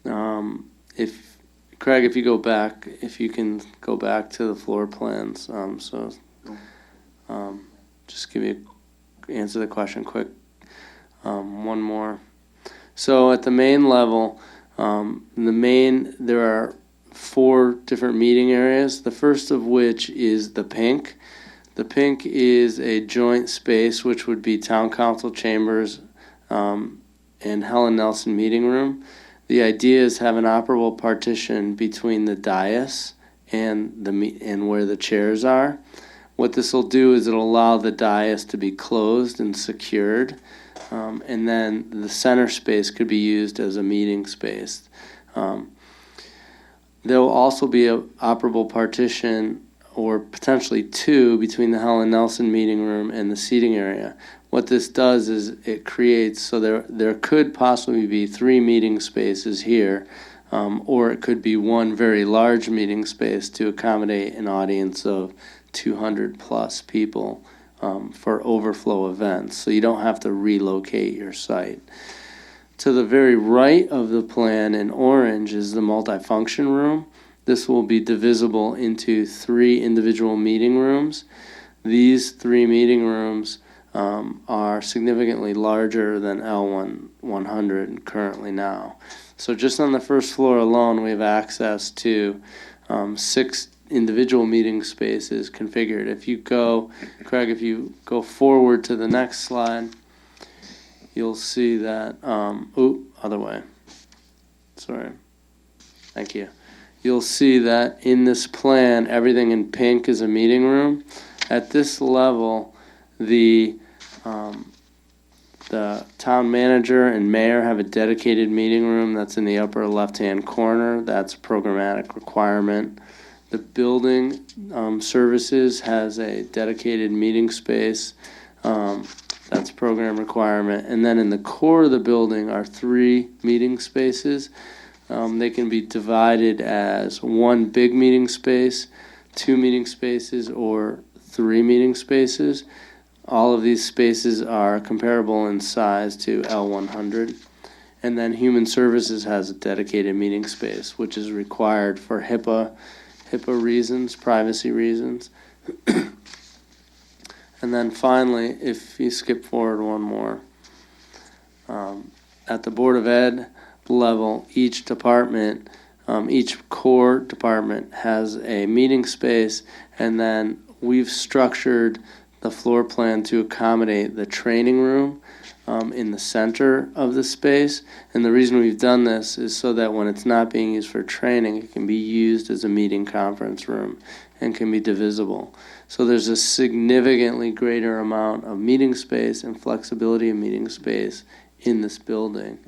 [SPEAKER 13] Craig, if you can go back to the floor plans, just answer the question quick. One more. So at the main level, there are 4 different meeting areas. The first of which is the pink. The pink is a joint space which would be town council chambers and Helen Nelson meeting room. The idea is have an operable partition between the dais and where the chairs are. What this will do is it'll allow the dais to be closed and secured. And then the center space could be used as a meeting space. There will also be an operable partition, or potentially 2, between the Helen Nelson meeting room and the seating area. What this does is it creates, so there could possibly be 3 meeting spaces here, or it could be 1 very large meeting space to accommodate an audience of 200 plus people. For overflow events, so you don't have to relocate your site. To the very right of the plan in orange is the multifunction room. This will be divisible into 3 individual meeting rooms. These 3 meeting rooms are significantly larger than L100 currently now. So just on the first floor alone, we have access to 6 individual meeting spaces configured. Craig, if you go forward to the next slide, you'll see that, other way. Sorry. Thank you. You'll see that in this plan, everything in pink is a meeting room. At this level, the town manager and mayor have a dedicated meeting room that's in the upper left-hand corner. That's a programmatic requirement. The building services has a dedicated meeting space. That's a program requirement. And then in the core of the building are 3 meeting spaces. They can be divided as 1 big meeting space, 2 meeting spaces, or 3 meeting spaces. All of these spaces are comparable in size to L100. And then Human Services has a dedicated meeting space, which is required for HIPAA reasons, privacy reasons. And then finally, if you skip forward one more, at the Board of Ed level, each department, each core department has a meeting space, and then we've structured the floor plan to accommodate the training room in the center of the space. And the reason we've done this is so that when it's not being used for training, it can be used as a meeting conference room and can be divisible. So there's a significantly greater amount of meeting space and flexibility of meeting space in this building.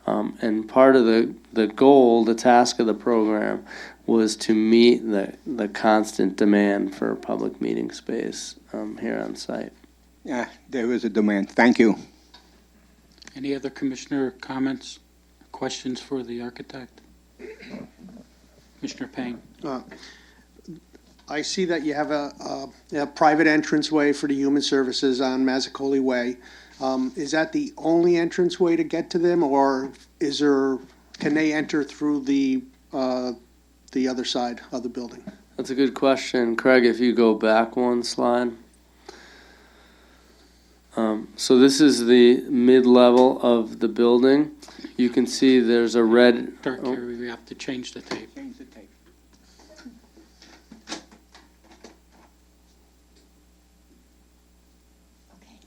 [SPEAKER 13] And part of the goal, the task of the program, was to meet the constant demand for public meeting space here on site.
[SPEAKER 10] Yeah, there is a demand. Thank you.
[SPEAKER 11] Any other commissioner comments, questions for the architect? Commissioner Payne?
[SPEAKER 9] I see that you have a private entranceway for the Human Services on Mazzicoli Way. Is that the only entranceway to get to them, or can they enter through the other side of the building?
[SPEAKER 13] That's a good question. Craig, if you go back one slide. So this is the mid-level of the building. You can see there's a red...
[SPEAKER 11] Terry, we have to change the tape.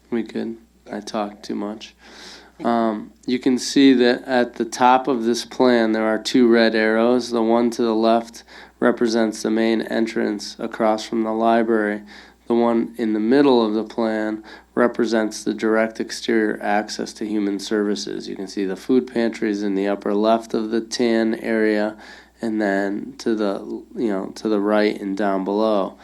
[SPEAKER 13] We could. I talked too much. You can see that at the top of this plan, there are 2 red arrows. The one to the left represents the main entrance across from the library. The one in the middle of the plan represents the direct exterior access to Human Services. You can see the food pantries in the upper left of the tan area, and then to the right and down below.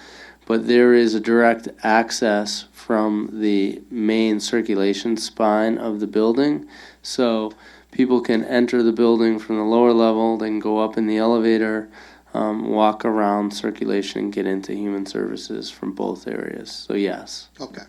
[SPEAKER 13] But there is a direct access from the main circulation spine of the building. So people can enter the building from the lower level, they can go up in the elevator, walk around circulation, and get into Human Services from both areas. So yes.
[SPEAKER 9] Okay.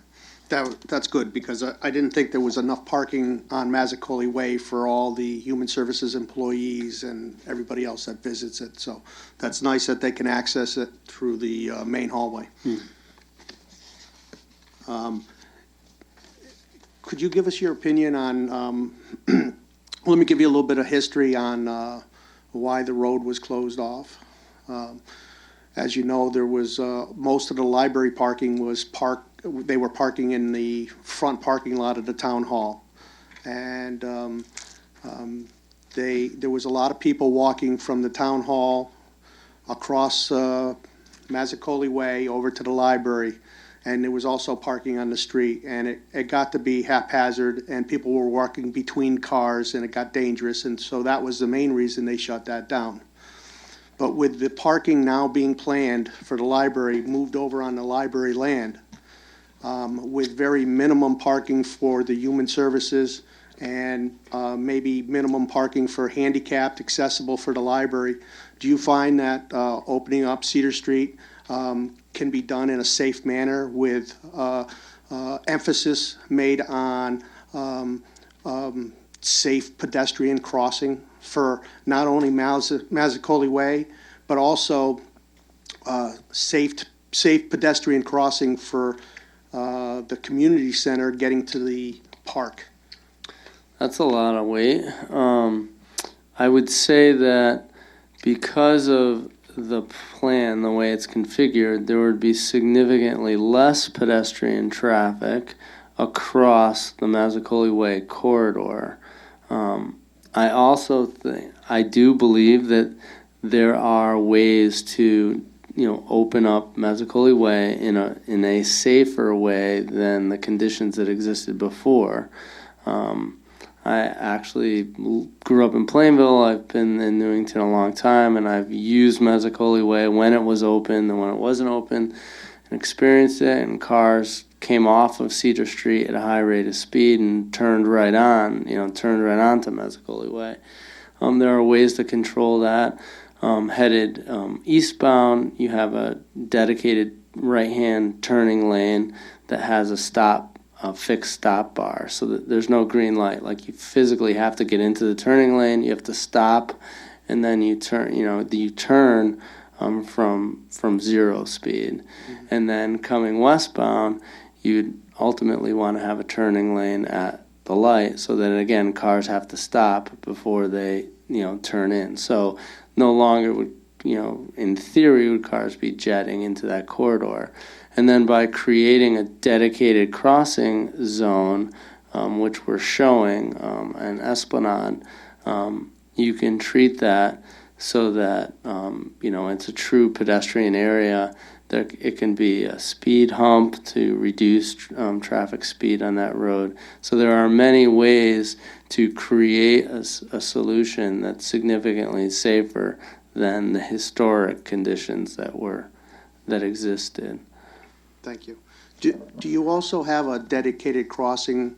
[SPEAKER 9] That's good, because I didn't think there was enough parking on Mazzicoli Way for all the Human Services employees and everybody else that visits it. So that's nice that they can access it through the main hallway. Could you give us your opinion on, let me give you a little bit of history on why the road was closed off. As you know, there was, most of the library parking was they were parking in the front parking lot of the town hall. And there was a lot of people walking from the town hall across Mazzicoli Way over to the library. And there was also parking on the street, and it got to be haphazard, and people were walking between cars, and it got dangerous, and so that was the main reason they shut that down. But with the parking now being planned for the library, moved over on the library land, with very minimum parking for the Human Services and maybe minimum parking for handicapped, accessible for the library, do you find that opening up Cedar Street can be done in a safe manner with emphasis made on safe pedestrian crossing for not only Mazzicoli Way, but also safe pedestrian crossing for the community center getting to the park?
[SPEAKER 13] That's a lot of weight. I would say that because of the plan, the way it's configured, there would be significantly less pedestrian traffic across the Mazzicoli Way corridor. I also I do believe that there are ways to, open up Mazzicoli Way in a safer way than the conditions that existed before. I actually grew up in Plainville. I've been in Newington a long time, and I've used Mazzicoli Way when it was open and when it wasn't open, and experienced it. And cars came off of Cedar Street at a high rate of speed and turned right onto Mazzicoli Way. There are ways to control that. Headed eastbound, you have a dedicated right-hand turning lane that has a fixed stop bar, so that there's no green light. Like, you physically have to get into the turning lane, you have to stop, and then you turn. You turn from 0 speed, and then coming westbound, you'd ultimately want to have a turning lane at the light, so that again cars have to stop before they turn in. So no longer would in theory would cars be jetting into that corridor. And then by creating a dedicated crossing zone, which we're showing, an Esplanade, you can treat that so that, it's a true pedestrian area. That it can be a speed hump to reduce traffic speed on that road. So there are many ways to create a solution that's significantly safer than the historic conditions that existed.
[SPEAKER 9] Thank you. Do you also have a dedicated crossing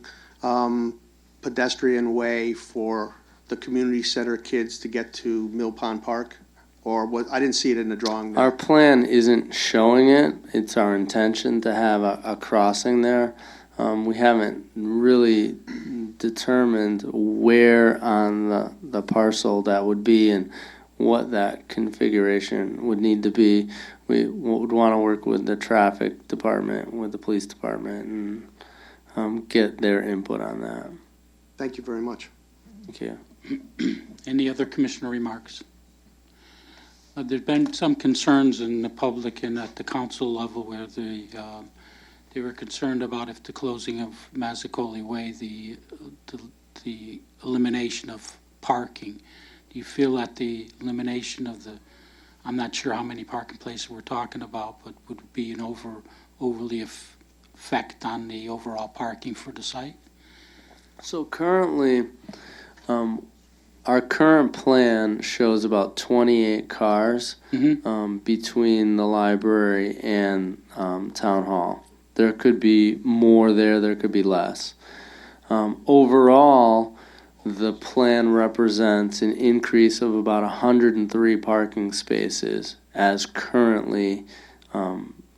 [SPEAKER 9] pedestrian way for the community center kids to get to Mill Pond Park? Or I didn't see it in the drawing there.
[SPEAKER 13] Our plan isn't showing it. It's our intention to have a crossing there. We haven't really determined where on the parcel that would be and what that configuration would need to be. We would want to work with the traffic department, with the police department, and get their input on that.
[SPEAKER 9] Thank you very much.
[SPEAKER 13] Thank you.
[SPEAKER 11] Any other commissioner remarks? There's been some concerns in the public and at the council level where they were concerned about if the closing of Mazzicoli Way, the elimination of parking. Do you feel that the elimination of I'm not sure how many parking places we're talking about, but would be an overly effect on the overall parking for the site?
[SPEAKER 13] So currently, our current plan shows about 28 cars between the library and town hall. There could be more there could be less. Overall, the plan represents an increase of about 103 parking spaces as currently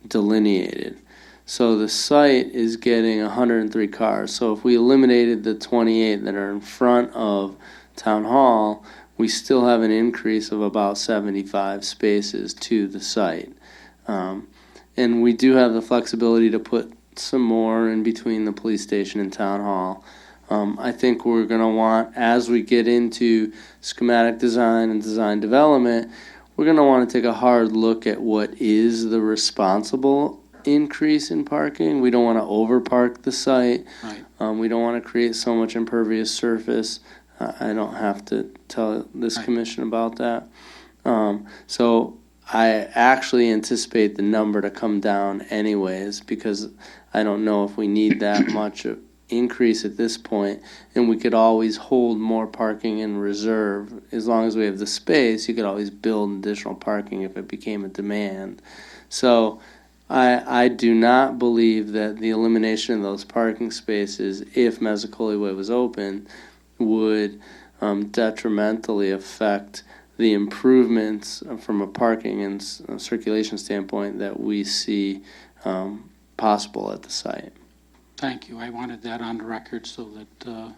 [SPEAKER 13] delineated. So the site is getting 103 cars. So if we eliminated the 28 that are in front of Town Hall, we still have an increase of about 75 spaces to the site. And we do have the flexibility to put some more in between the police station and Town Hall. I think we're going to want, as we get into schematic design and design development, we're going to want to take a hard look at what is the responsible increase in parking. We don't want to overpark the site.
[SPEAKER 11] Right.
[SPEAKER 13] We don't want to create so much impervious surface. I don't have to tell this commission about that. So I actually anticipate the number to come down anyways, because I don't know if we need that much increase at this point, and we could always hold more parking in reserve. As long as we have the space, you could always build additional parking if it became a demand. So I do not believe that the elimination of those parking spaces, if Mazzicoli Way was open, would detrimentally affect the improvements from a parking and circulation standpoint that we see possible at the site.
[SPEAKER 11] Thank you. I wanted that on the record so that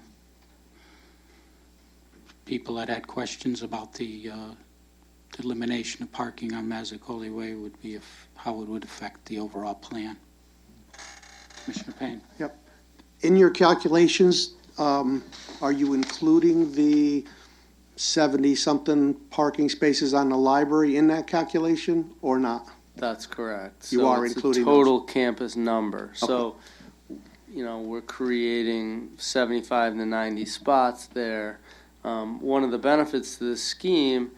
[SPEAKER 11] people that had questions about the elimination of parking on Mazzicoli Way would be how it would affect the overall plan. Commissioner Payne.
[SPEAKER 9] Yep. In your calculations, are you including the 70-something parking spaces on the library in that calculation or not?
[SPEAKER 13] That's correct.
[SPEAKER 9] You
[SPEAKER 13] So
[SPEAKER 9] are
[SPEAKER 13] it's
[SPEAKER 9] including
[SPEAKER 13] a total campus number. So, we're creating 75 to 90 spots there. One of the benefits to this scheme,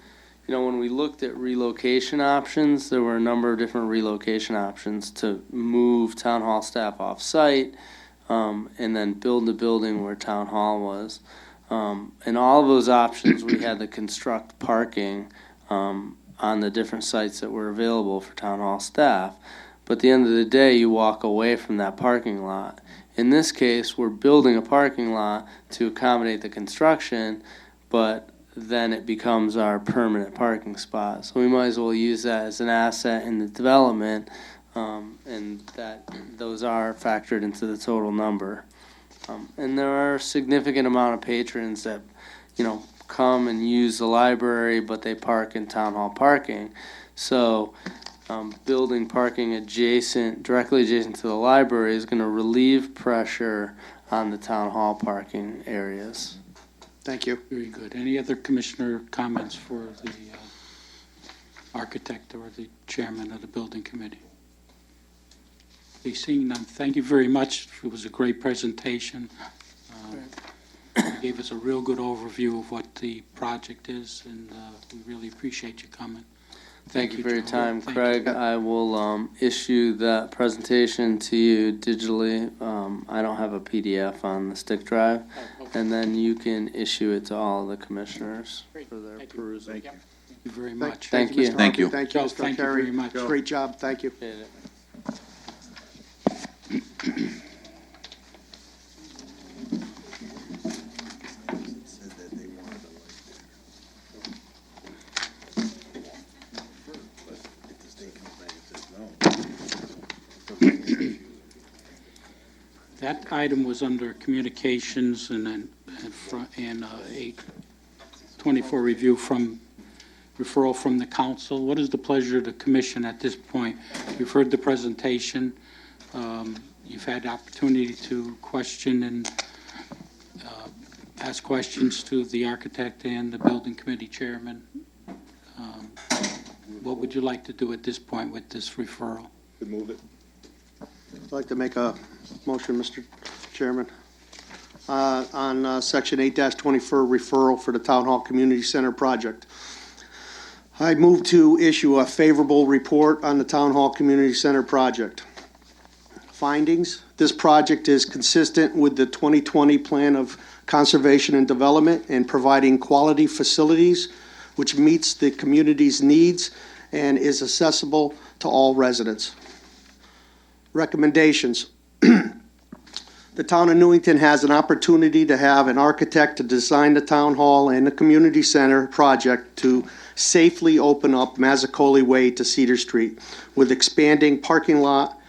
[SPEAKER 13] when we looked at relocation options, there were a number of different relocation options to move town hall staff off-site, and then build the building where town hall was. And all of those options, we had to construct parking on the different sites that were available for town hall staff. But at the end of the day, you walk away from that parking lot. In this case, we're building a parking lot to accommodate the construction, but then it becomes our permanent parking spot. So we might as well use that as an asset in the development, and that those are factored into the total number. And there are a significant amount of patrons that, come and use the library, but they park in town hall parking. So building parking directly adjacent to the library is going to relieve pressure on the town hall parking areas.
[SPEAKER 8] Thank you.
[SPEAKER 11] Very good. Any other commissioner comments for the architect or the chairman of the building committee? Okay, seeing none, thank you very much. It was a great presentation. You gave us a real good overview of what the project is, and we really appreciate you coming.
[SPEAKER 13] Thank you for your
[SPEAKER 11] Joe.
[SPEAKER 13] time,
[SPEAKER 11] Thank
[SPEAKER 13] Craig.
[SPEAKER 11] you.
[SPEAKER 13] I will issue that presentation to you digitally. I don't have a PDF on the stick drive. And then you can issue it to all the commissioners
[SPEAKER 11] Great.
[SPEAKER 13] for their
[SPEAKER 11] Thank you.
[SPEAKER 13] perusal.
[SPEAKER 11] Thank you very much.
[SPEAKER 13] Thank you.
[SPEAKER 8] Mr.
[SPEAKER 7] Thank
[SPEAKER 8] Harvey.
[SPEAKER 7] you.
[SPEAKER 8] Thank you,
[SPEAKER 11] Joe,
[SPEAKER 8] Mr.
[SPEAKER 11] thank you
[SPEAKER 8] Carey.
[SPEAKER 11] very much.
[SPEAKER 8] Great job, thank you.
[SPEAKER 13] Appreciate it.
[SPEAKER 11] That item was under communications and then, and a 24 review referral from the council. What is the pleasure of the commission at this point? You've heard the presentation. You've had the opportunity to question and ask questions to the architect and the building committee chairman. What would you like to do at this point with this referral?
[SPEAKER 6] Move it.
[SPEAKER 9] I'd like to make a motion, Mr. Chairman, on Section 8-24 referral for the Town Hall Community Center project. I move to issue a favorable report on the Town Hall Community Center project. Findings: this project is consistent with the 2020 Plan of Conservation and Development and providing quality facilities which meets the community's needs and is accessible to all residents. Recommendations. The town of Newington has an opportunity to have an architect to design the town hall and the community center project to safely open up Mazzicoli Way to Cedar Street with expanding parking lot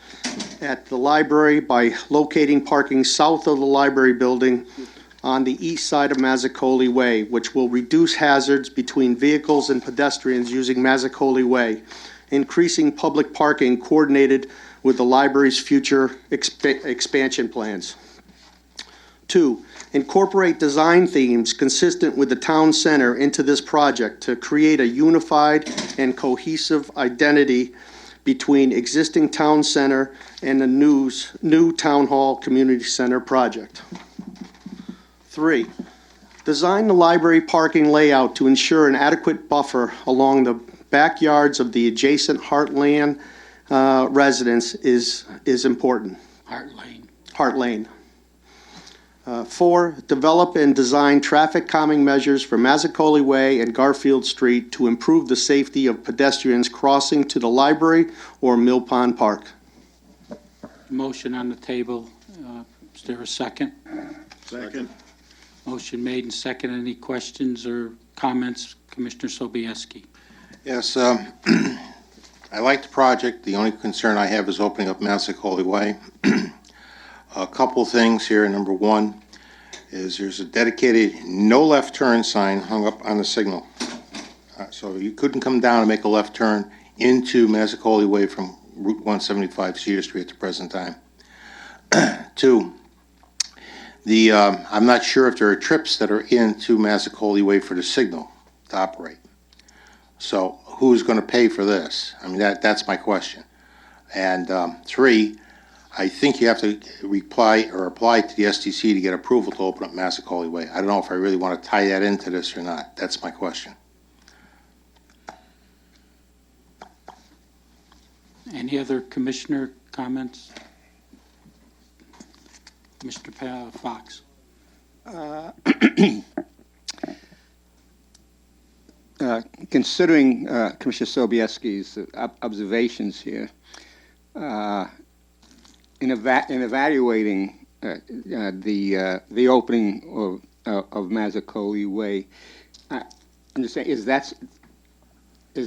[SPEAKER 9] at the library by locating parking south of the library building on the east side of Mazzicoli Way, which will reduce hazards between vehicles and pedestrians using Mazzicoli Way, increasing public parking coordinated with the library's future expansion plans. 2, incorporate design themes consistent with the town center into this project to create a unified and cohesive identity between existing town center and the new town hall community center project. 3, design the library parking layout to ensure an adequate buffer along the backyards of the adjacent Heartland residence is important. Hart Lane. 4, develop and design traffic calming measures for Mazzicoli Way and Garfield Street to improve the safety of pedestrians crossing to the library or Mill Pond Park.
[SPEAKER 11] Motion on the table. Is there a second?
[SPEAKER 6] Second.
[SPEAKER 11] Motion made and second. Any questions or comments? Commissioner Sobieski.
[SPEAKER 6] Yes, I like the project. The only concern I have is opening up Mazzicoli Way. A couple things here. Number one is there's a dedicated no left turn sign hung up on the signal. So you couldn't come down and make a left turn into Mazzicoli Way from Route 175 Cedar Street at the present time. 2, I'm not sure if there are trips that are into Mazzicoli Way for the signal to operate. So who's going to pay for this? I mean, that's my question. And 3, I think you have to reply or apply to the STC to get approval to open up Massacoli Way. I don't know if I really want to tie that into this or not. That's my question.
[SPEAKER 11] Any other commissioner comments? Mr. Fox?
[SPEAKER 10] Considering Commissioner Sobieski's observations here, in evaluating the opening of Mazzicoli Way, I'm just saying, is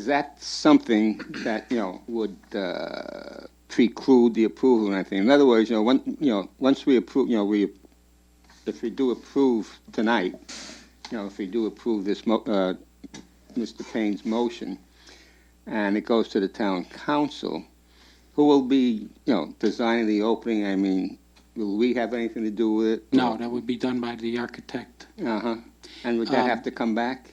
[SPEAKER 10] that something that would preclude the approval or anything? In other words, once we approve, if we do approve tonight, if we do approve this Mr. Payne's motion, and it goes to the town council, who will be, designing the opening? I mean, will we have anything to do with it?
[SPEAKER 11] No, that would be done by the architect.
[SPEAKER 10] Uh-huh. And would that have to come back?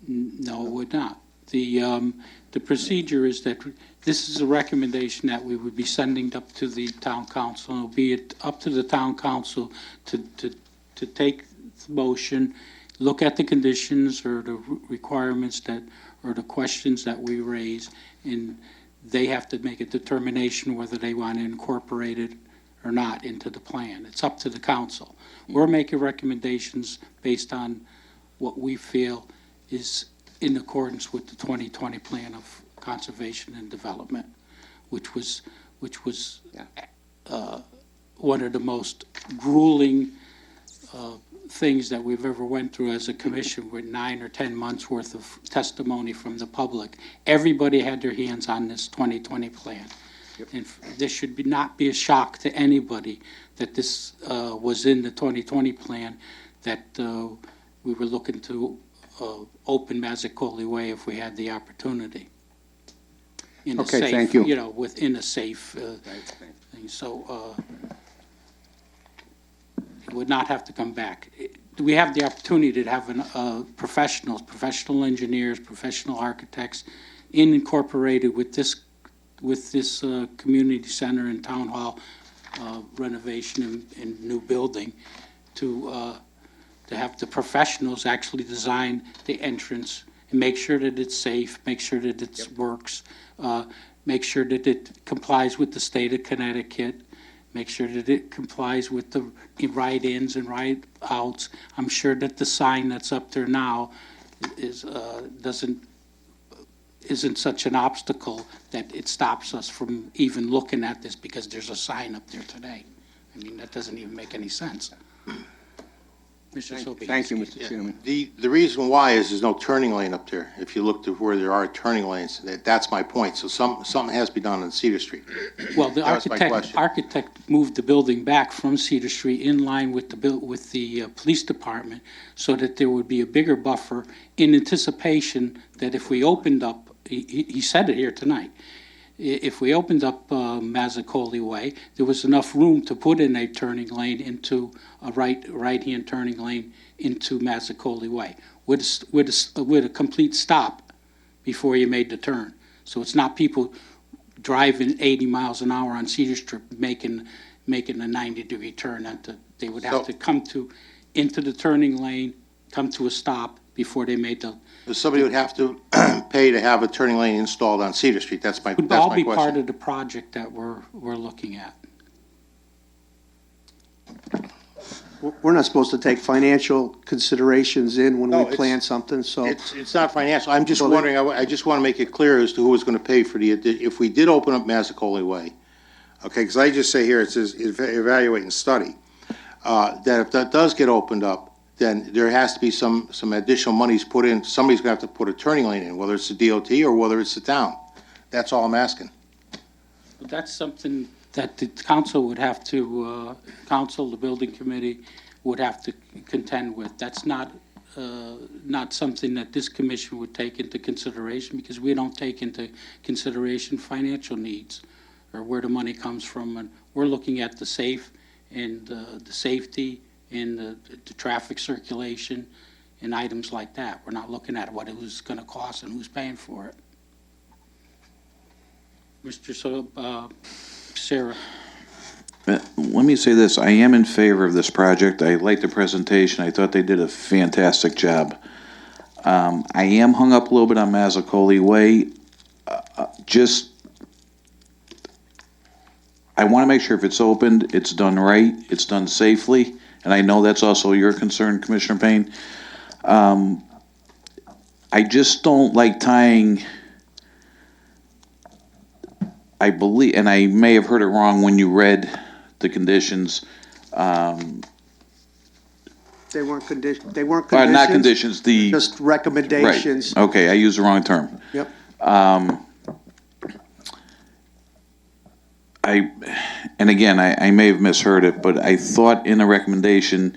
[SPEAKER 11] No, it would not. The procedure is that this is a recommendation that we would be sending up to the town council. It'll be up to the town council to take the motion, look at the conditions or the requirements or the questions that we raise, and they have to make a determination whether they want to incorporate it or not into the plan. It's up to the council. We're making recommendations based on what we feel is in accordance with the 2020 Plan of Conservation and Development, which was one of the most grueling things that we've ever went through as a commission, with 9 or 10 months worth of testimony from the public. Everybody had their hands on this 2020 plan. Yep. And this should not be a shock to anybody that this was in the 2020 plan, that we were looking to open Mazzicoli Way if we had the opportunity. In a safe,
[SPEAKER 10] thank you.
[SPEAKER 11] Within a safe thing. So it would not have to come back. We have the opportunity to have professional engineers, professional architects incorporated with this community center and town hall renovation and new building to have the professionals actually design the entrance and make sure that it's safe, make sure that it works, make sure that it complies with the state of Connecticut, make sure that it complies with the right-ins and right-outs. I'm sure that the sign that's up there now isn't such an obstacle that it stops us from even looking at this because there's a sign up there today. I mean, that doesn't even make any sense.
[SPEAKER 10] Thank you, Mr. Chairman.
[SPEAKER 6] The reason why is there's no turning lane up there. If you look to where there are turning lanes, that's my point. So something has to be done on Cedar Street.
[SPEAKER 11] Well, the architect moved the building back from Cedar Street in line with the police department so that there would be a bigger buffer in anticipation that if we opened up, he said it here tonight, if we opened up Mazzicoli Way, there was enough room to put in a turning lane into a right-hand turning lane into Mazzicoli Way with a complete stop before you made the turn. So it's not people driving 80 miles an hour on Cedar Street making a 90-degree turn. They would have to come into the turning lane, come to a stop before they made the.
[SPEAKER 6] Somebody would have to pay to have a turning lane installed on Cedar Street. That's my question.
[SPEAKER 11] Would all be part of the project that we're looking at.
[SPEAKER 9] We're not supposed to take financial considerations in when we plan something, so.
[SPEAKER 6] It's not financial. I'm just wondering, I just want to make it clear as to who is going to pay for if we did open up Mazzicoli Way, okay, because I just say here, it says evaluate and study, that if that does get opened up, then there has to be some additional monies put in. Somebody's going to have to put a turning lane in, whether it's the DOT or whether it's the town. That's all I'm asking.
[SPEAKER 11] But that's something that the council would have to, the building committee would have to contend with. That's not something that this commission would take into consideration, because we don't take into consideration financial needs or where the money comes from. And we're looking at the safe and the safety and the traffic circulation and items like that. We're not looking at what it was going to cost and who's paying for it. Mr. Sarah.
[SPEAKER 7] Let me say this, I am in favor of this project. I like the presentation. I thought they did a fantastic job. I am hung up a little bit on Mazzicoli Way. I want to make sure if it's opened, it's done right, it's done safely, and I know that's also your concern, Commissioner Payne. I just don't like tying, I believe, and I may have heard it wrong when you read the conditions.
[SPEAKER 9] They weren't conditions.
[SPEAKER 7] Not conditions,
[SPEAKER 9] Just recommendations.
[SPEAKER 7] Right, okay, I used the wrong term.
[SPEAKER 9] Yep.
[SPEAKER 7] And again, I may have misheard it, but I thought in the recommendation,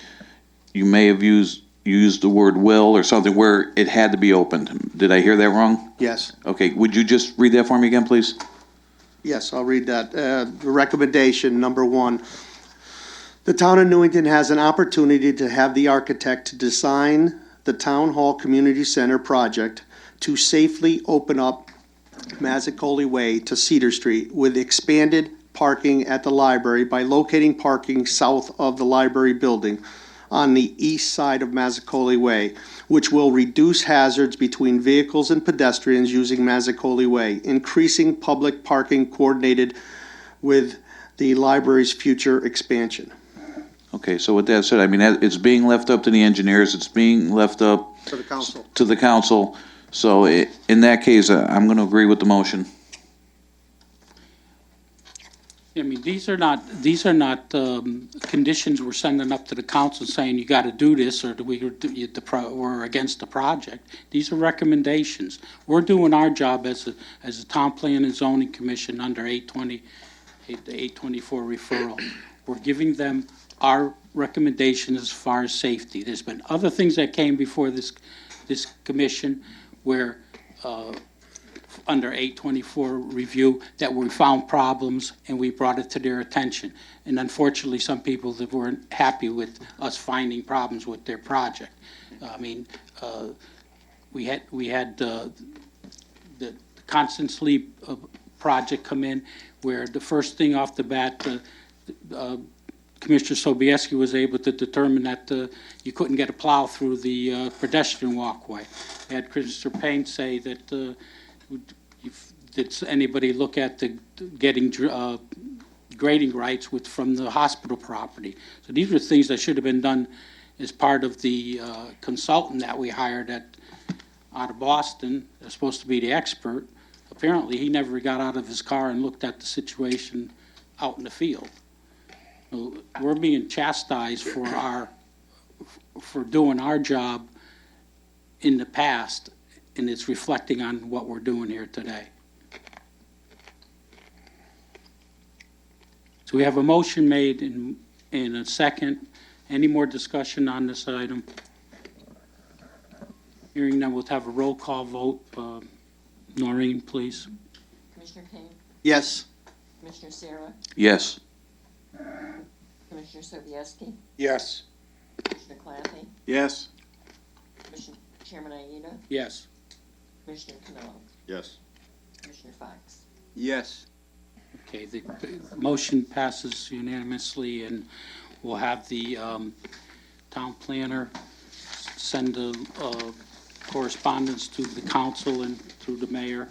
[SPEAKER 7] you may have used the word will or something where it had to be opened. Did I hear that wrong?
[SPEAKER 9] Yes.
[SPEAKER 7] Okay, would you just read that for me again, please?
[SPEAKER 9] Yes, I'll read that. The recommendation, number 1, the town of Newington has an opportunity to have the architect to design the Town Hall Community Center project to safely open up Mazzicoli Way to Cedar Street with expanded parking at the library by locating parking south of the library building on the east side of Mazzicoli Way, which will reduce hazards between vehicles and pedestrians using Mazzicoli Way, increasing public parking coordinated with the library's future expansion.
[SPEAKER 7] Okay, so with that said, I mean, it's being left up to the engineers, it's being left up
[SPEAKER 9] To the council.
[SPEAKER 7] to the council. So in that case, I'm going to agree with the motion.
[SPEAKER 11] I mean, these are not conditions we're sending up to the council saying you got to do this or we're against the project. These are recommendations. We're doing our job as a town plan and zoning commission under 824 referral. We're giving them our recommendation as far as safety. There's been other things that came before this commission where under 824 review that we found problems and we brought it to their attention. And unfortunately, some people that weren't happy with us finding problems with their project. I mean, we had the Constant Sleep project come in where the first thing off the bat, Commissioner Sobieski was able to determine that you couldn't get a plow through the pedestrian walkway. I had Commissioner Payne say that did anybody look at getting grading rights from the hospital property? So these were things that should have been done as part of the consultant that we hired out of Boston. They're supposed to be the expert. Apparently, he never got out of his car and looked at the situation out in the field. So we're being chastised for doing our job in the past, and it's reflecting on what we're doing here today. So we have a motion made in a second. Any more discussion on this item? Hearing none, we'll have a roll call vote. Noreen, please.
[SPEAKER 2] Commissioner Payne,
[SPEAKER 9] Yes.
[SPEAKER 2] Commissioner Sarah,
[SPEAKER 7] Yes.
[SPEAKER 2] Commissioner Sobieski,
[SPEAKER 10] Yes.
[SPEAKER 2] Commissioner Claffey,
[SPEAKER 10] Yes.
[SPEAKER 2] Commissioner Chairman Aida,
[SPEAKER 11] Yes.
[SPEAKER 2] Commissioner Canelo,
[SPEAKER 6] Yes.
[SPEAKER 2] Commissioner Fox.
[SPEAKER 10] Yes.
[SPEAKER 11] Okay, the motion passes unanimously, and we'll have the town planner send a correspondence to the council and through the mayor,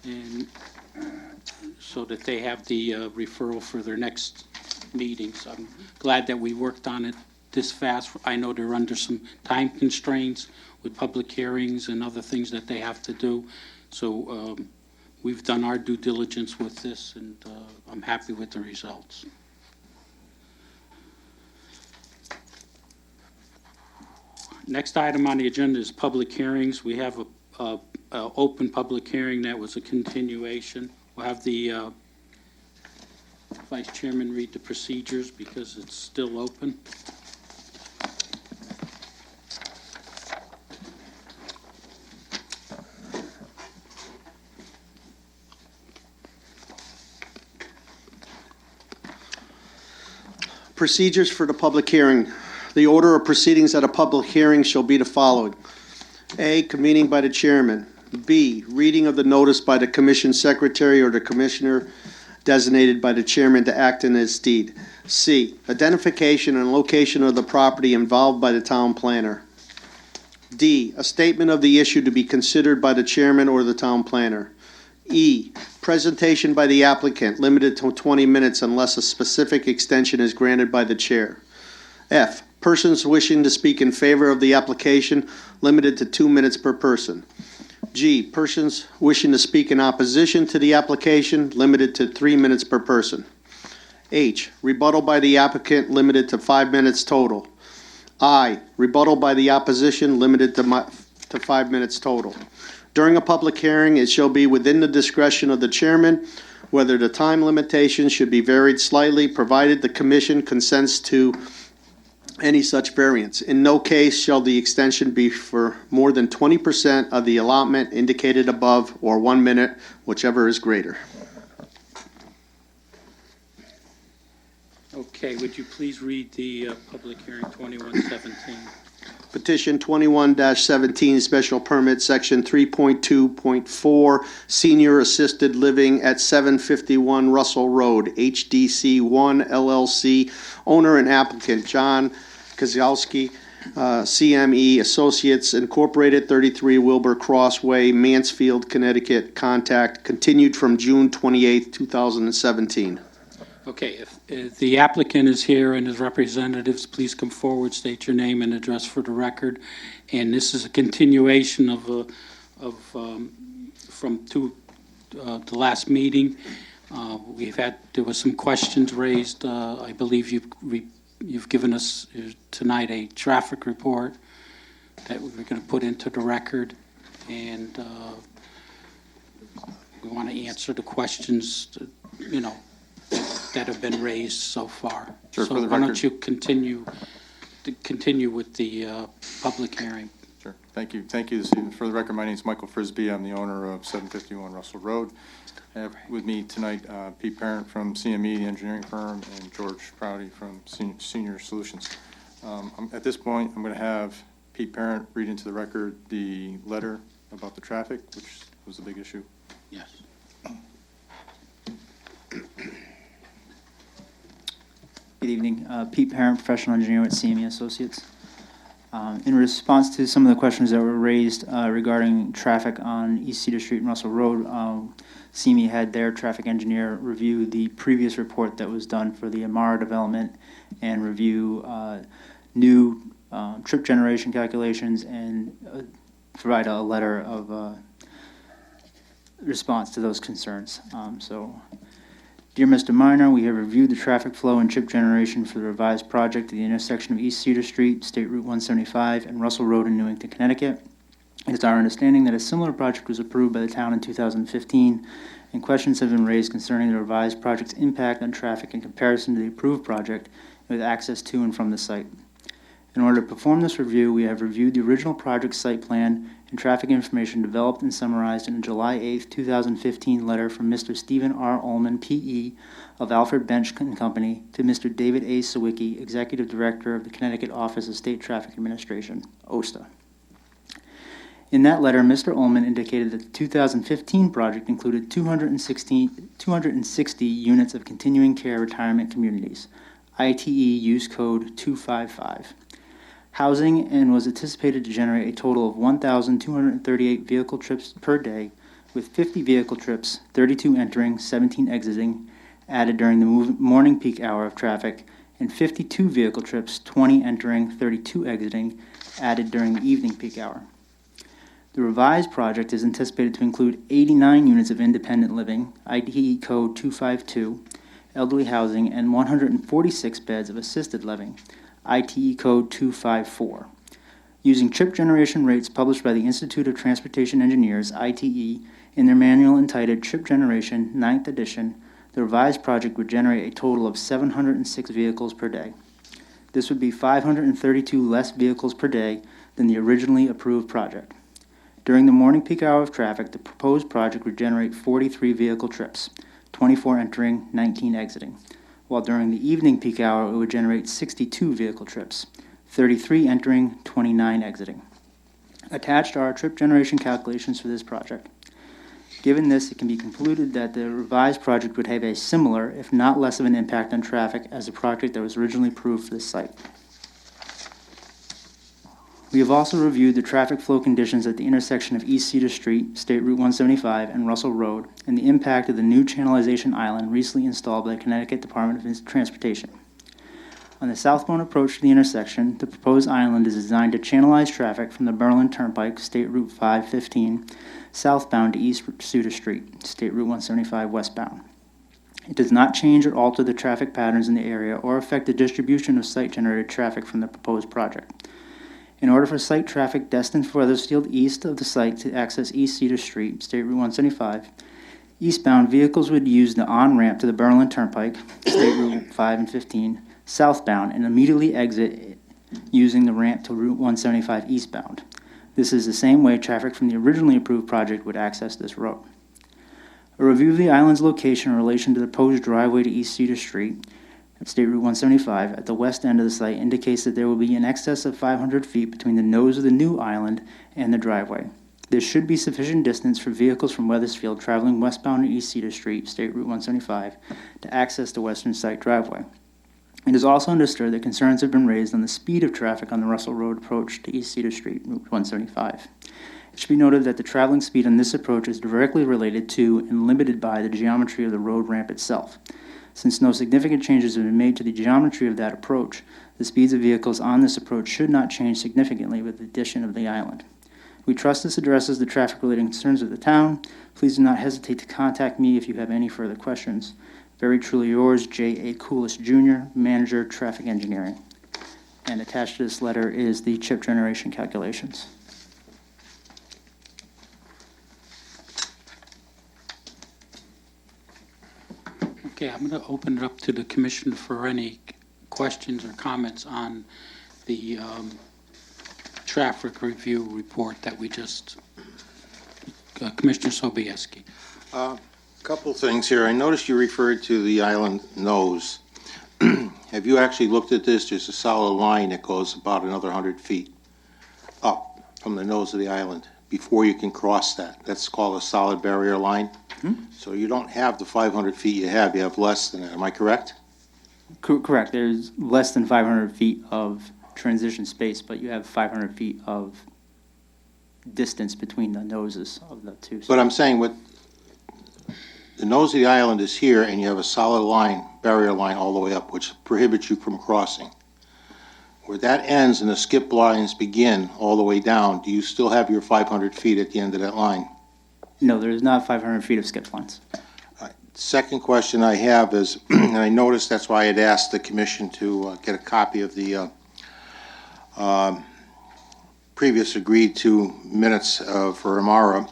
[SPEAKER 11] and so that they have the referral for their next meeting. So I'm glad that we worked on it this fast. I know they're under some time constraints with public hearings and other things that they have to do. So we've done our due diligence with this, and I'm happy with the results. Next item on the agenda is public hearings. We have a open public hearing that was a continuation. We'll have the Vice Chairman read the procedures because it's still open.
[SPEAKER 9] Procedures for the public hearing. The order of proceedings at a public hearing shall be the following. A, convening by the chairman. B, reading of the notice by the commission secretary or the commissioner designated by the chairman to act in his stead. C, identification and location of the property involved by the town planner. D, a statement of the issue to be considered by the chairman or the town planner. E, presentation by the applicant, limited to 20 minutes unless a specific extension is granted by the chair. F, persons wishing to speak in favor of the application, limited to 2 minutes per person. G, persons wishing to speak in opposition to the application, limited to 3 minutes per person. H, rebuttal by the applicant, limited to 5 minutes total. I, rebuttal by the opposition, limited to 5 minutes total. During a public hearing, it shall be within the discretion of the chairman whether the time limitation should be varied slightly, provided the commission consents to any such variance. In no case shall the extension be for more than 20% of the allotment indicated above, or 1 minute, whichever is greater.
[SPEAKER 11] Okay, would you please read the public hearing 2117?
[SPEAKER 9] Petition 21-17, special permit, section 3.2.4, senior assisted living at 751 Russell Road, HDC 1 LLC, owner and applicant John Kozlowski, CME Associates Incorporated, 33 Wilbur Crossway, Mansfield, Connecticut. Contact continued from June 28, 2017.
[SPEAKER 11] Okay, if the applicant is here and his representatives, please come forward, state your name and address for the record. And this is a continuation of from the last meeting. There was some questions raised. I believe you've given us tonight a traffic report that we're going to put into the record, and we want to answer the questions, that have been raised so far.
[SPEAKER 3] Sure,
[SPEAKER 11] So
[SPEAKER 3] for the
[SPEAKER 11] why don't
[SPEAKER 3] record.
[SPEAKER 11] you continue with the public hearing?
[SPEAKER 14] Sure. Thank you. Thank you this evening. For the record, my name is Michael Frisbee. I'm the owner of 751 Russell Road. I have with me tonight Pete Parent from CME, the engineering firm, and George Prouty from Senior Solutions. At this point, I'm going to have Pete Parent read into the record the letter about the traffic, which was a big issue.
[SPEAKER 11] Yes.
[SPEAKER 15] Good evening. Pete Parent, professional engineer at CME Associates. In response to some of the questions that were raised regarding traffic on East Cedar Street and Russell Road, CME had their traffic engineer review the previous report that was done for the Amara development and review new trip generation calculations and provide a letter of response to those concerns. Dear Mr. Minor, we have reviewed the traffic flow and trip generation for the revised project at the intersection of East Cedar Street, State Route 175, and Russell Road in Newington, Connecticut. It is our understanding that a similar project was approved by the town in 2015, and questions have been raised concerning the revised project's impact on traffic in comparison to the approved project with access to and from the site. In order to perform this review, we have reviewed the original project site plan and traffic information developed and summarized in a July 8, 2015 letter from Mr. Stephen R. Ullman, P.E., of Alfred Bench & Company, to Mr. David A. Sawicki, Executive Director of the Connecticut Office of State Traffic Administration, OSTA. In that letter, Mr. Ullman indicated that the 2015 project included 260 units of continuing care retirement communities, ITE use code 255. Housing, and was anticipated to generate a total of 1,238 vehicle trips per day, with 50 vehicle trips, 32 entering, 17 exiting, added during the morning peak hour of traffic, and 52 vehicle trips, 20 entering, 32 exiting, added during the evening peak hour. The revised project is anticipated to include 89 units of independent living, IDE code 252, elderly housing, and 146 beds of assisted living, ITE code 254. Using trip generation rates published by the Institute of Transportation Engineers, ITE, in their manual entitled Trip Generation, 9th edition, the revised project would generate a total of 706 vehicles per day. This would be 532 less vehicles per day than the originally approved project. During the morning peak hour of traffic, the proposed project would generate 43 vehicle trips, 24 entering, 19 exiting, while during the evening peak hour it would generate 62 vehicle trips, 33 entering, 29 exiting. Attached are our trip generation calculations for this project. Given this, it can be concluded that the revised project would have a similar, if not less of an impact on traffic as the project that was originally approved for this site. We have also reviewed the traffic flow conditions at the intersection of East Cedar Street, State Route 175, and Russell Road, and the impact of the new channelization island recently installed by the Connecticut Department of Transportation. On the southbound approach to the intersection, the proposed island is designed to channelize traffic from the Berlin Turnpike, State Route 515, southbound to East Cedar Street, State Route 175 westbound. It does not change or alter the traffic patterns in the area or affect the distribution of site-generated traffic from the proposed project. In order for site traffic destined for Weathersfield east of the site to access East Cedar Street, State Route 175, eastbound vehicles would use the on-ramp to the Berlin Turnpike, State Route 5 and 15, southbound, and immediately exit using the ramp to Route 175 eastbound. This is the same way traffic from the originally approved project would access this road. A review of the island's location in relation to the proposed driveway to East Cedar Street at State Route 175 at the west end of the site indicates that there will be in excess of 500 feet between the nose of the new island and the driveway. There should be sufficient distance for vehicles from Weathersfield traveling westbound to East Cedar Street, State Route 175, to access the western site driveway. It is also understood that concerns have been raised on the speed of traffic on the Russell Road approach to East Cedar Street, Route 175. It should be noted that the traveling speed on this approach is directly related to and limited by the geometry of the road ramp itself. Since no significant changes have been made to the geometry of that approach, the speeds of vehicles on this approach should not change significantly with the addition of the island. We trust this addresses the traffic-related concerns of the town. Please do not hesitate to contact me if you have any further questions. Very truly yours, J.A. Coolis Jr., Manager, Traffic Engineering. And attached to this letter is the chip generation calculations.
[SPEAKER 11] Okay, I'm going to open it up to the commission for any questions or comments on the traffic review report that we just, Commissioner Sobieski.
[SPEAKER 6] Couple things here. I noticed you referred to the island nose. Have you actually looked at this? There's a solid line that goes about another 100 feet up from the nose of the island before you can cross that. That's called a solid barrier line. So you don't have the 500 feet you have less than that. Am I correct?
[SPEAKER 15] Correct. There's less than 500 feet of transition space, but you have 500 feet of distance between the noses of the two.
[SPEAKER 6] But I'm saying what the nose of the island is here, and you have a solid line, barrier line all the way up, which prohibits you from crossing. Where that ends and the skip lines begin all the way down, do you still have your 500 feet at the end of that line?
[SPEAKER 15] No, there's not 500 feet of skip lines.
[SPEAKER 6] Second question I have is, and I noticed that's why I had asked the commission to get a copy of the previous agreed to minutes for Amara.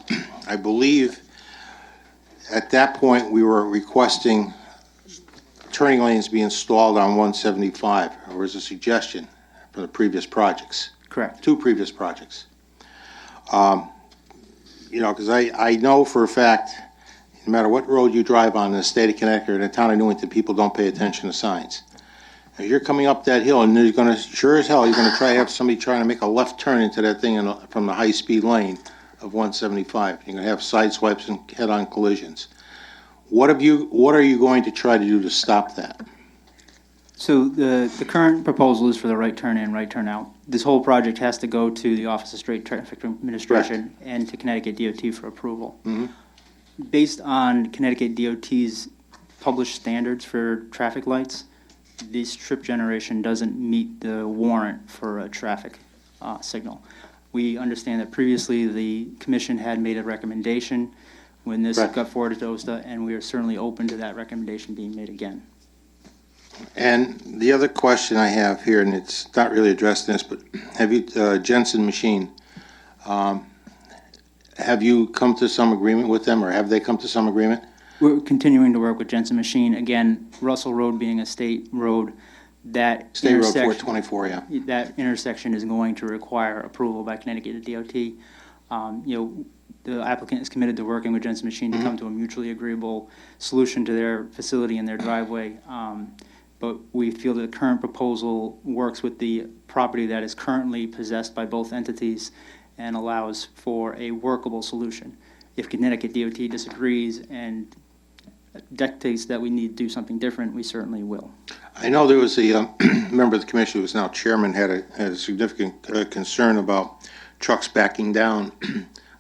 [SPEAKER 6] I believe at that point we were requesting turning lanes be installed on 175, or was a suggestion from the previous projects.
[SPEAKER 15] Correct.
[SPEAKER 6] Two previous projects. You know, because I know for a fact, no matter what road you drive on in the state of Connecticut or in the town of Newington, people don't pay attention to signs. As you're coming up that hill, and you're going to, sure as hell, you're going to try to have somebody trying to make a left turn into that thing from the high-speed lane of 175. You're going to have side swipes and head-on collisions. What are you going to try to do to stop that?
[SPEAKER 15] So the current proposal is for the right turn in, right turn out. This whole project has to go to the Office of State Traffic Administration and to Connecticut DOT for approval.
[SPEAKER 6] Mm-hmm.
[SPEAKER 15] Based on Connecticut DOT's published standards for traffic lights, this trip generation doesn't meet the warrant for a traffic signal. We understand that previously the commission had made a recommendation when this got forwarded to OSTA, and we are certainly open to that recommendation being made again.
[SPEAKER 6] And the other question I have here, and it's not really addressed in this, but have you, Jensen Machine, have you come to some agreement with them, or have they come to some agreement?
[SPEAKER 15] We're continuing to work with Jensen Machine. Again, Russell Road being a state road, that
[SPEAKER 6] State Road 424, yeah.
[SPEAKER 15] That intersection is going to require approval by Connecticut DOT. You know, the applicant is committed to working with Jensen Machine to come to a mutually agreeable solution to their facility and their driveway. But we feel that the current proposal works with the property that is currently possessed by both entities and allows for a workable solution. if Connecticut DOT disagrees and dictates that we need to do something different, we certainly will.
[SPEAKER 6] I know there was a member of the commission who is now chairman had a significant concern about trucks backing down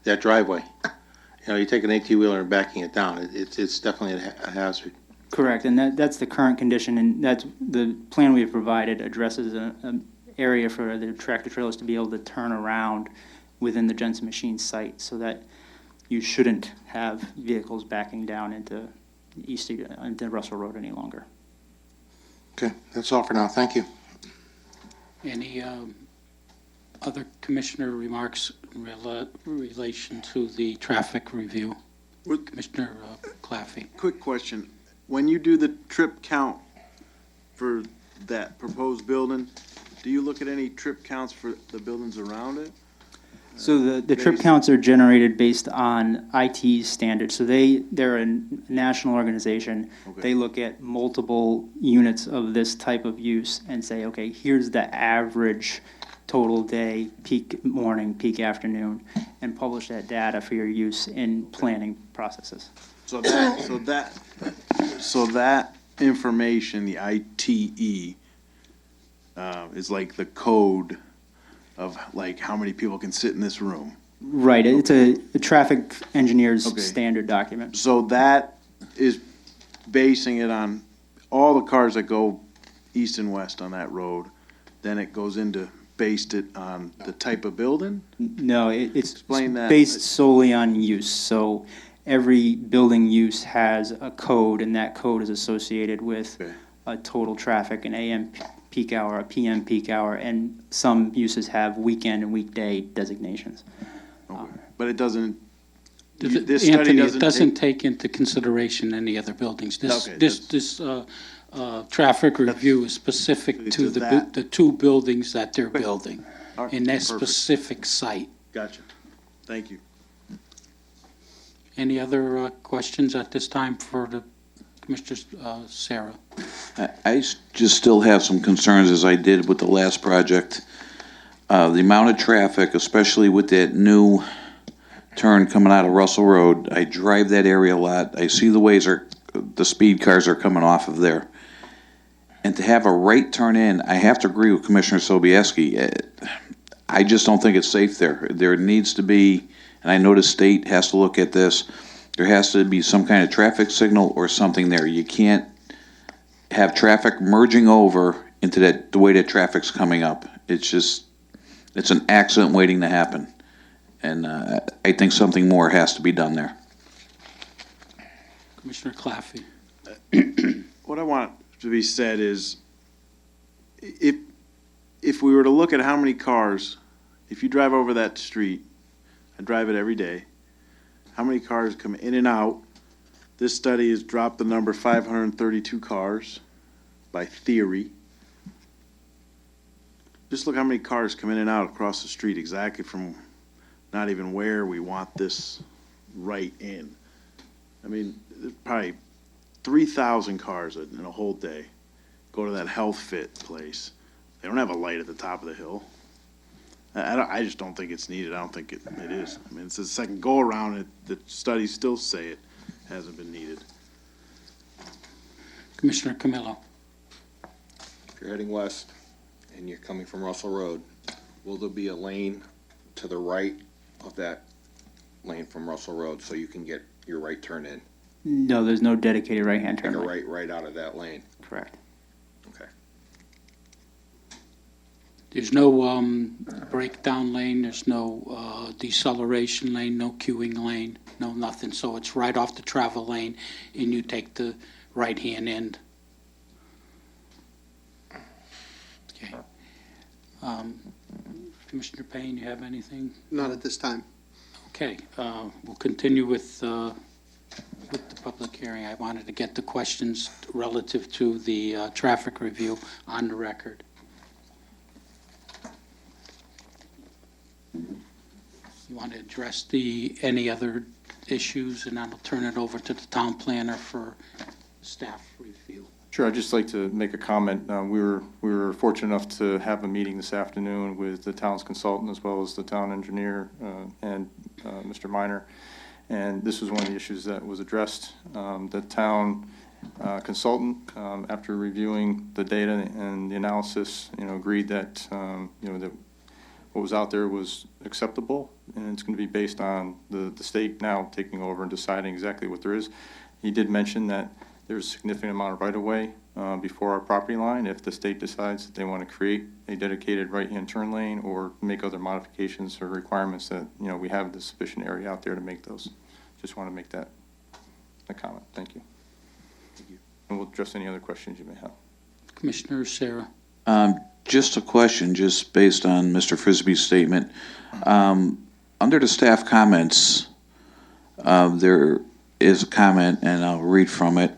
[SPEAKER 6] that driveway. You know, you take an 18-wheeler and backing it down, it's definitely a hazard.
[SPEAKER 15] Correct, and that's the current condition, and that's the plan we've provided addresses an area for the tractor trailers to be able to turn around within the Jensen Machine site, so that you shouldn't have vehicles backing down into into Russell Road any longer.
[SPEAKER 6] Okay, that's all for now. Thank you.
[SPEAKER 11] Any other commissioner remarks in relation to the traffic review? Commissioner Claffey.
[SPEAKER 16] Quick question. When you do the trip count for that proposed building, do you look at any trip counts for the buildings around it?
[SPEAKER 15] So the trip counts are generated based on IT standards. So they're a national organization.
[SPEAKER 16] Okay.
[SPEAKER 15] They look at multiple units of this type of use and say, okay, here's the average total day, peak morning, peak afternoon, and publish that data for your use in planning processes.
[SPEAKER 16] So that information, the ITE, is like the code of like how many people can sit in this room.
[SPEAKER 15] Right, it's a traffic engineer's
[SPEAKER 16] Okay.
[SPEAKER 15] standard document.
[SPEAKER 16] So that is basing it on all the cars that go east and west on that road. Then it goes into based it on the type of building?
[SPEAKER 15] No, it's
[SPEAKER 16] Explain that.
[SPEAKER 15] based solely on use. So every building use has a code, and that code is associated with
[SPEAKER 16] Okay.
[SPEAKER 15] a total traffic, an AM peak hour, a PM peak hour, and some uses have weekend and weekday designations.
[SPEAKER 16] Okay. But it doesn't,
[SPEAKER 11] Does it-
[SPEAKER 16] this study
[SPEAKER 11] Anthony,
[SPEAKER 16] doesn't
[SPEAKER 11] it doesn't
[SPEAKER 16] take-
[SPEAKER 11] take into consideration any other buildings. This,
[SPEAKER 16] Okay,
[SPEAKER 11] this traffic review is specific
[SPEAKER 16] It's
[SPEAKER 11] to
[SPEAKER 16] to
[SPEAKER 11] the,
[SPEAKER 16] that.
[SPEAKER 11] the two buildings that they're building
[SPEAKER 16] All right,
[SPEAKER 11] in that
[SPEAKER 16] perfect.
[SPEAKER 11] specific site.
[SPEAKER 16] Gotcha. Thank you.
[SPEAKER 11] Any other questions at this time for the Commissioner Sarah?
[SPEAKER 7] I just still have some concerns, as I did with the last project. The amount of traffic, especially with that new turn coming out of Russell Road, I drive that area a lot. I see the ways the speed cars are coming off of there. And to have a right turn in, I have to agree with Commissioner Sobieski. I just don't think it's safe there. There needs to be, and I know the state has to look at this, there has to be some kind of traffic signal or something there. You can't have traffic merging over into the way that traffic's coming up. It's an accident waiting to happen. And I think something more has to be done there.
[SPEAKER 11] Commissioner Claffey.
[SPEAKER 16] What I want to be said is, if we were to look at how many cars, if you drive over that street, I drive it every day, how many cars come in and out? This study has dropped the number 532 cars by theory. Just look how many cars come in and out across the street exactly from not even where we want this right in. I mean, there's probably 3,000 cars in a whole day go to that Health Fit place. They don't have a light at the top of the hill. I just don't think it's needed. I don't think it is. I mean, it's the second go around. The studies still say it hasn't been needed.
[SPEAKER 11] Commissioner Camillo.
[SPEAKER 17] If you're heading west and you're coming from Russell Road, will there be a lane to the right of that lane from Russell Road so you can get your right turn in?
[SPEAKER 15] No, there's no dedicated right-hand turn
[SPEAKER 17] Take a
[SPEAKER 15] lane.
[SPEAKER 17] right out of that lane?
[SPEAKER 15] Correct.
[SPEAKER 17] Okay.
[SPEAKER 11] There's no breakdown lane, there's no deceleration lane, no queuing lane, no nothing. So it's right off the travel lane, and you take the right-hand end. Okay. Commissioner Payne, you have anything?
[SPEAKER 9] Not at this time.
[SPEAKER 11] Okay, we'll continue with the public hearing. I wanted to get the questions relative to the traffic review on the record. You want to address any other issues, and I'll turn it over to the town planner for staff review.
[SPEAKER 14] Sure, I'd just like to make a comment. We were fortunate enough to have a meeting this afternoon with the town's consultant as well as the town engineer and Mr. Minor. And this was one of the issues that was addressed. The town consultant, after reviewing the data and the analysis, agreed that, that what was out there was acceptable, and it's going to be based on the state now taking over and deciding exactly what there is. He did mention that there's a significant amount of right-of-way before our property line if the state decides that they want to create a dedicated right-hand turn lane or make other modifications or requirements that, we have the sufficient area out there to make those. Just want to make that a comment. Thank you. And we'll address any other questions you may have.
[SPEAKER 11] Commissioner Sarah.
[SPEAKER 7] Just a question, just based on Mr. Frisbee's statement. Under the staff comments, there is a comment, and I'll read from it.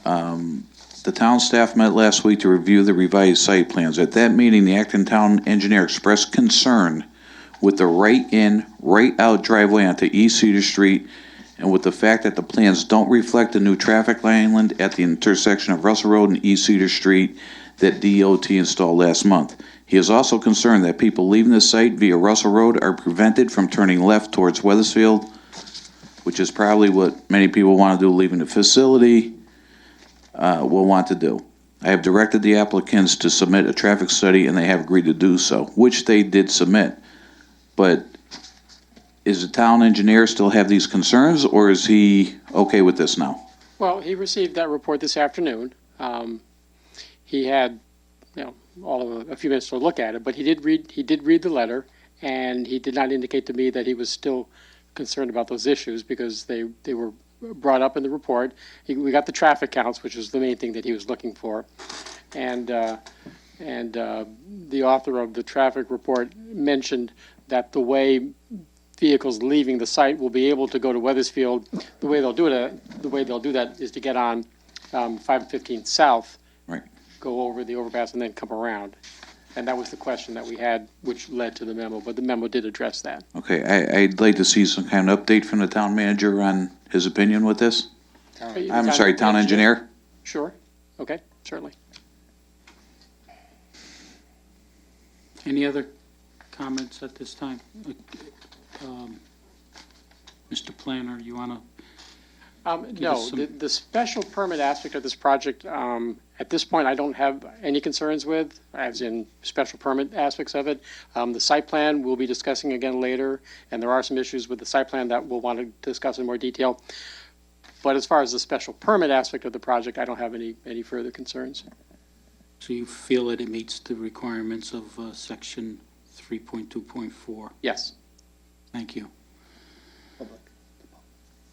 [SPEAKER 7] The town staff met last week to review the revised site plans. At that meeting, the Acton Town Engineer expressed concern with the right-in, right-out driveway onto East Cedar Street and with the fact that the plans don't reflect the new traffic island at the intersection of Russell Road and East Cedar Street that DOT installed last month. He is also concerned that people leaving the site via Russell Road are prevented from turning left towards Weathersfield, which is probably what many people want to do leaving the facility, will want to do. I have directed the applicants to submit a traffic study, and they have agreed to do so, which they did submit. But is the town engineer still have these concerns, or is he okay with this now?
[SPEAKER 4] Well, he received that report this afternoon. He had, all of a few minutes to look at it, but he did read the letter, and he did not indicate to me that he was still concerned about those issues because they were brought up in the report. We got the traffic counts, which was the main thing that he was looking for, and the author of the traffic report mentioned that the way vehicles leaving the site will be able to go to Weathersfield, the way they'll do that is to get on 515 South,
[SPEAKER 7] right,
[SPEAKER 4] go over the overpass, and then come around. And that was the question that we had, which led to the memo, but the memo did address that.
[SPEAKER 7] Okay, I'd like to see some kind of update from the town manager on his opinion with this. I'm sorry, town engineer?
[SPEAKER 4] Sure, okay, certainly.
[SPEAKER 11] Any other comments at this time? Mr. Planner, you want to?
[SPEAKER 4] No, the special permit aspect of this project, at this point, I don't have any concerns with, as in special permit aspects of it. The site plan we'll be discussing again later, and there are some issues with the site plan that we'll want to discuss in more detail. But as far as the special permit aspect of the project, I don't have any further concerns.
[SPEAKER 11] So you feel that it meets the requirements of section 3.2.4?
[SPEAKER 4] Yes.
[SPEAKER 11] Thank you.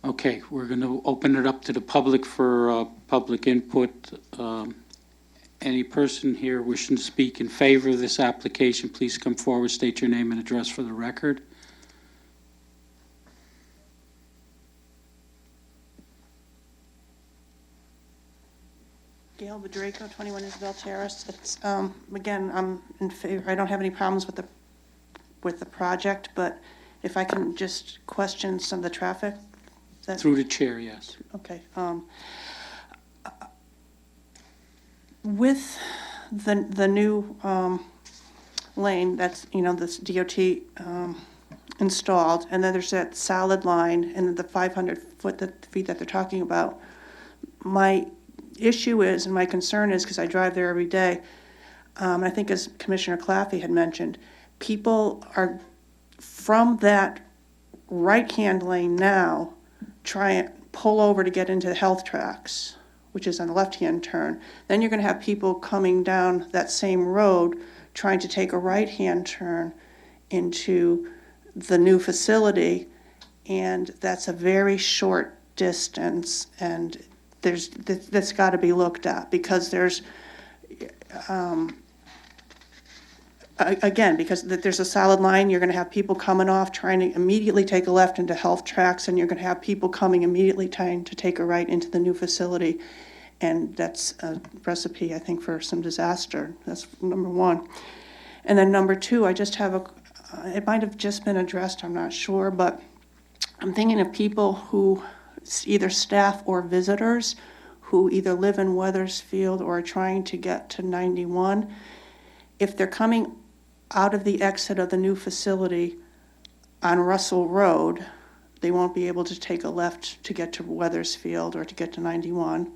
[SPEAKER 11] Okay, we're going to open it up to the public for public input. Any person here wishing to speak in favor of this application, please come forward, state your name and address for the record.
[SPEAKER 18] Gail Bedraco, 21 Isabel Terrace. It's, again, I'm in favor. I don't have any problems with the project, but if I can just question some of the traffic.
[SPEAKER 11] Through the chair, yes.
[SPEAKER 18] Okay. With the new lane that's, this DOT installed, and then there's that solid line and the 500 feet that they're talking about, my issue is, and my concern is, because I drive there every day, I think as Commissioner Claffey had mentioned, people are from that right-hand lane now try and pull over to get into the health tracks, which is on the left-hand turn. Then you're going to have people coming down that same road trying to take a right-hand turn into the new facility, and that's a very short distance, and that's got to be looked at, because there's again, because there's a solid line, you're going to have people coming off trying to immediately take a left into health tracks, and you're going to have people coming immediately trying to take a right into the new facility. And that's a recipe, I think, for some disaster. That's number one. And then number two, I just have it might have just been addressed, I'm not sure, but I'm thinking of people who, either staff or visitors, who either live in Weathersfield or are trying to get to 91. If they're coming out of the exit of the new facility on Russell Road, they won't be able to take a left to get to Weathersfield or to get to 91.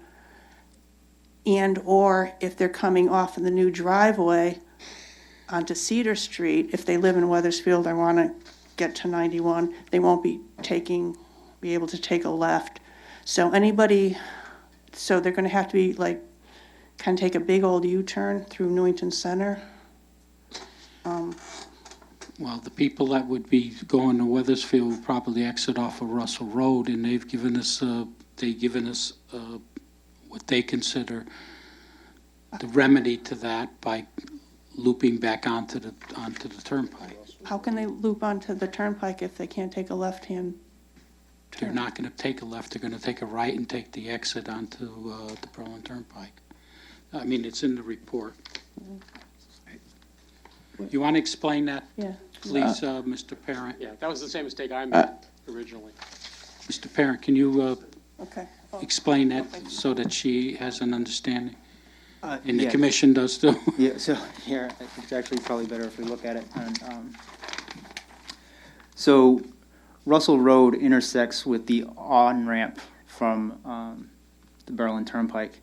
[SPEAKER 18] And/or if they're coming off of the new driveway onto Cedar Street, if they live in Weathersfield or want to get to 91, they won't be able to take a left. So they're going to have to be like, kind of take a big old U-turn through Newington Center.
[SPEAKER 11] Well, the people that would be going to Weathersfield will probably exit off of Russell Road, and they've given us what they consider the remedy to that by looping back onto the turnpike.
[SPEAKER 18] How can they loop onto the turnpike if they can't take a left-hand
[SPEAKER 11] They're not going to take a left, they're going to take a right and take the exit onto the Berlin Turnpike. I mean, it's in the report. You want to explain that,
[SPEAKER 18] Yeah.
[SPEAKER 11] please, Mr. Parent?
[SPEAKER 4] Yeah, that was the same mistake I made originally.
[SPEAKER 11] Mr. Parent, can you
[SPEAKER 18] Okay.
[SPEAKER 11] explain that so that she has an understanding? And the
[SPEAKER 15] yeah.
[SPEAKER 11] commission does too?
[SPEAKER 15] Yeah, so here, it's actually probably better if we look at it. And, so Russell Road intersects with the on-ramp from the Berlin Turnpike.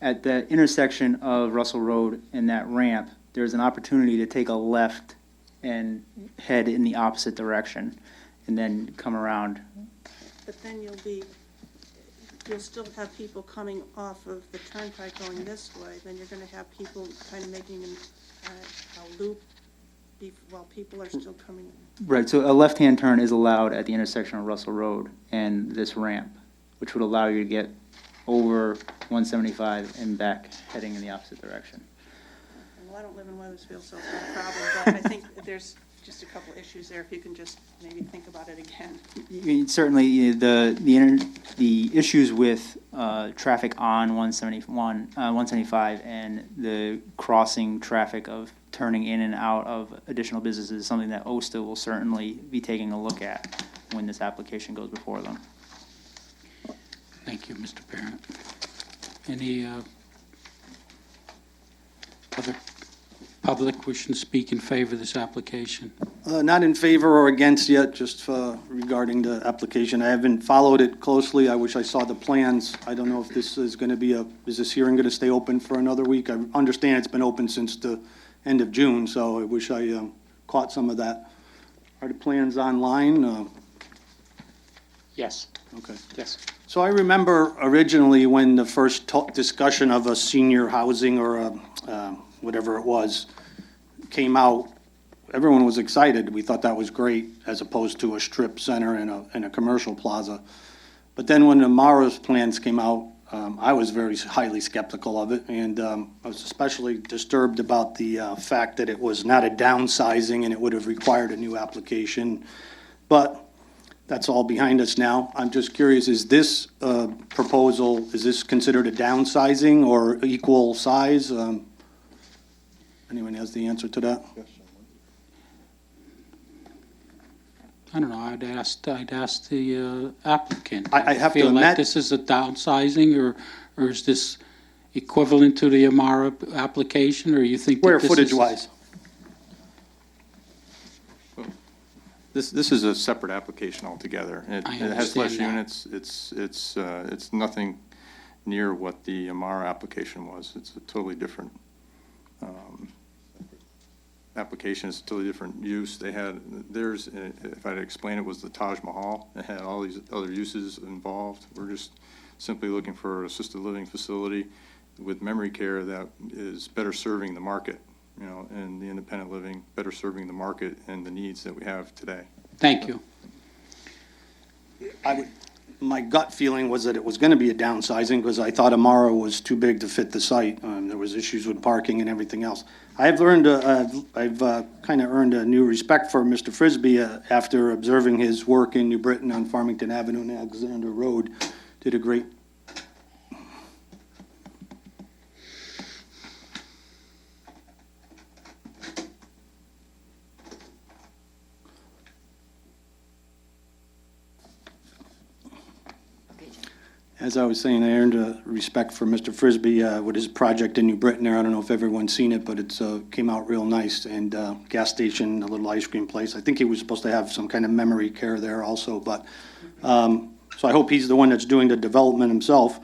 [SPEAKER 15] At the intersection of Russell Road and that ramp, there's an opportunity to take a left and head in the opposite direction and then come around.
[SPEAKER 18] But then you'll still have people coming off of the turnpike going this way, then you're gonna have people kind of making a loop while people are still coming.
[SPEAKER 15] Right, so a left-hand turn is allowed at the intersection of Russell Road and this ramp, which would allow you to get over 175 and back heading in the opposite direction.
[SPEAKER 18] Well, I don't live in Weathersfield, so it's not a problem, but I think there's just a couple issues there, if you can just maybe think about it again.
[SPEAKER 15] Certainly, the issues with traffic on 175 and the crossing traffic of turning in and out of additional businesses is something that OSTA will certainly be taking a look at when this application goes before them.
[SPEAKER 11] Thank you, Mr. Parent. Any other public wishing to speak in favor of this application?
[SPEAKER 9] Not in favor or against yet, just regarding the application. I haven't followed it closely. I wish I saw the plans. I don't know if this is going to be is this hearing going to stay open for another week? I understand it's been open since the end of June, so I wish I caught some of that. Are the plans online?
[SPEAKER 4] Yes.
[SPEAKER 9] Okay.
[SPEAKER 4] Yes.
[SPEAKER 9] So I remember originally when the first discussion of a senior housing or whatever it was came out, everyone was excited. We thought that was great, as opposed to a strip center and a commercial plaza. But then when the Mara's plans came out, I was very highly skeptical of it, and I was especially disturbed about the fact that it was not a downsizing and it would have required a new application. But that's all behind us now. I'm just curious, is this proposal, is this considered a downsizing or equal size? Anyone has the answer to that?
[SPEAKER 11] I don't know, I'd ask the applicant.
[SPEAKER 9] I have to
[SPEAKER 11] Feel like
[SPEAKER 9] admit-
[SPEAKER 11] this is a downsizing, or is this equivalent to the Amara application, or you think that
[SPEAKER 9] Square
[SPEAKER 11] this is?
[SPEAKER 9] footage-wise?
[SPEAKER 14] This is a separate application altogether. It
[SPEAKER 11] I
[SPEAKER 14] has less
[SPEAKER 11] understand that.
[SPEAKER 14] units. It's nothing near what the Amara application was. It's a totally different application. It's a totally different use. They had, theirs, if I'd explain it, was the Taj Mahal. It had all these other uses involved. We're just simply looking for an assisted living facility with memory care that is better serving the market, you know, and the independent living, better serving the market and the needs that we have today.
[SPEAKER 11] Thank you.
[SPEAKER 9] My gut feeling was that it was going to be a downsizing because I thought Amara was too big to fit the site. There was issues with parking and everything else. I've kind of earned a new respect for Mr. Frisbee after observing his work in New Britain on Farmington Avenue and Alexander Road. Did a great.
[SPEAKER 19] As I was saying, I earned a respect for Mr. Frisbee with his project in New Britain there. I don't know if everyone's seen it, but it's came out real nice. And gas station, a little ice cream place. I think he was supposed to have some kind of memory care there also. But so I hope he's the one that's doing the development himself.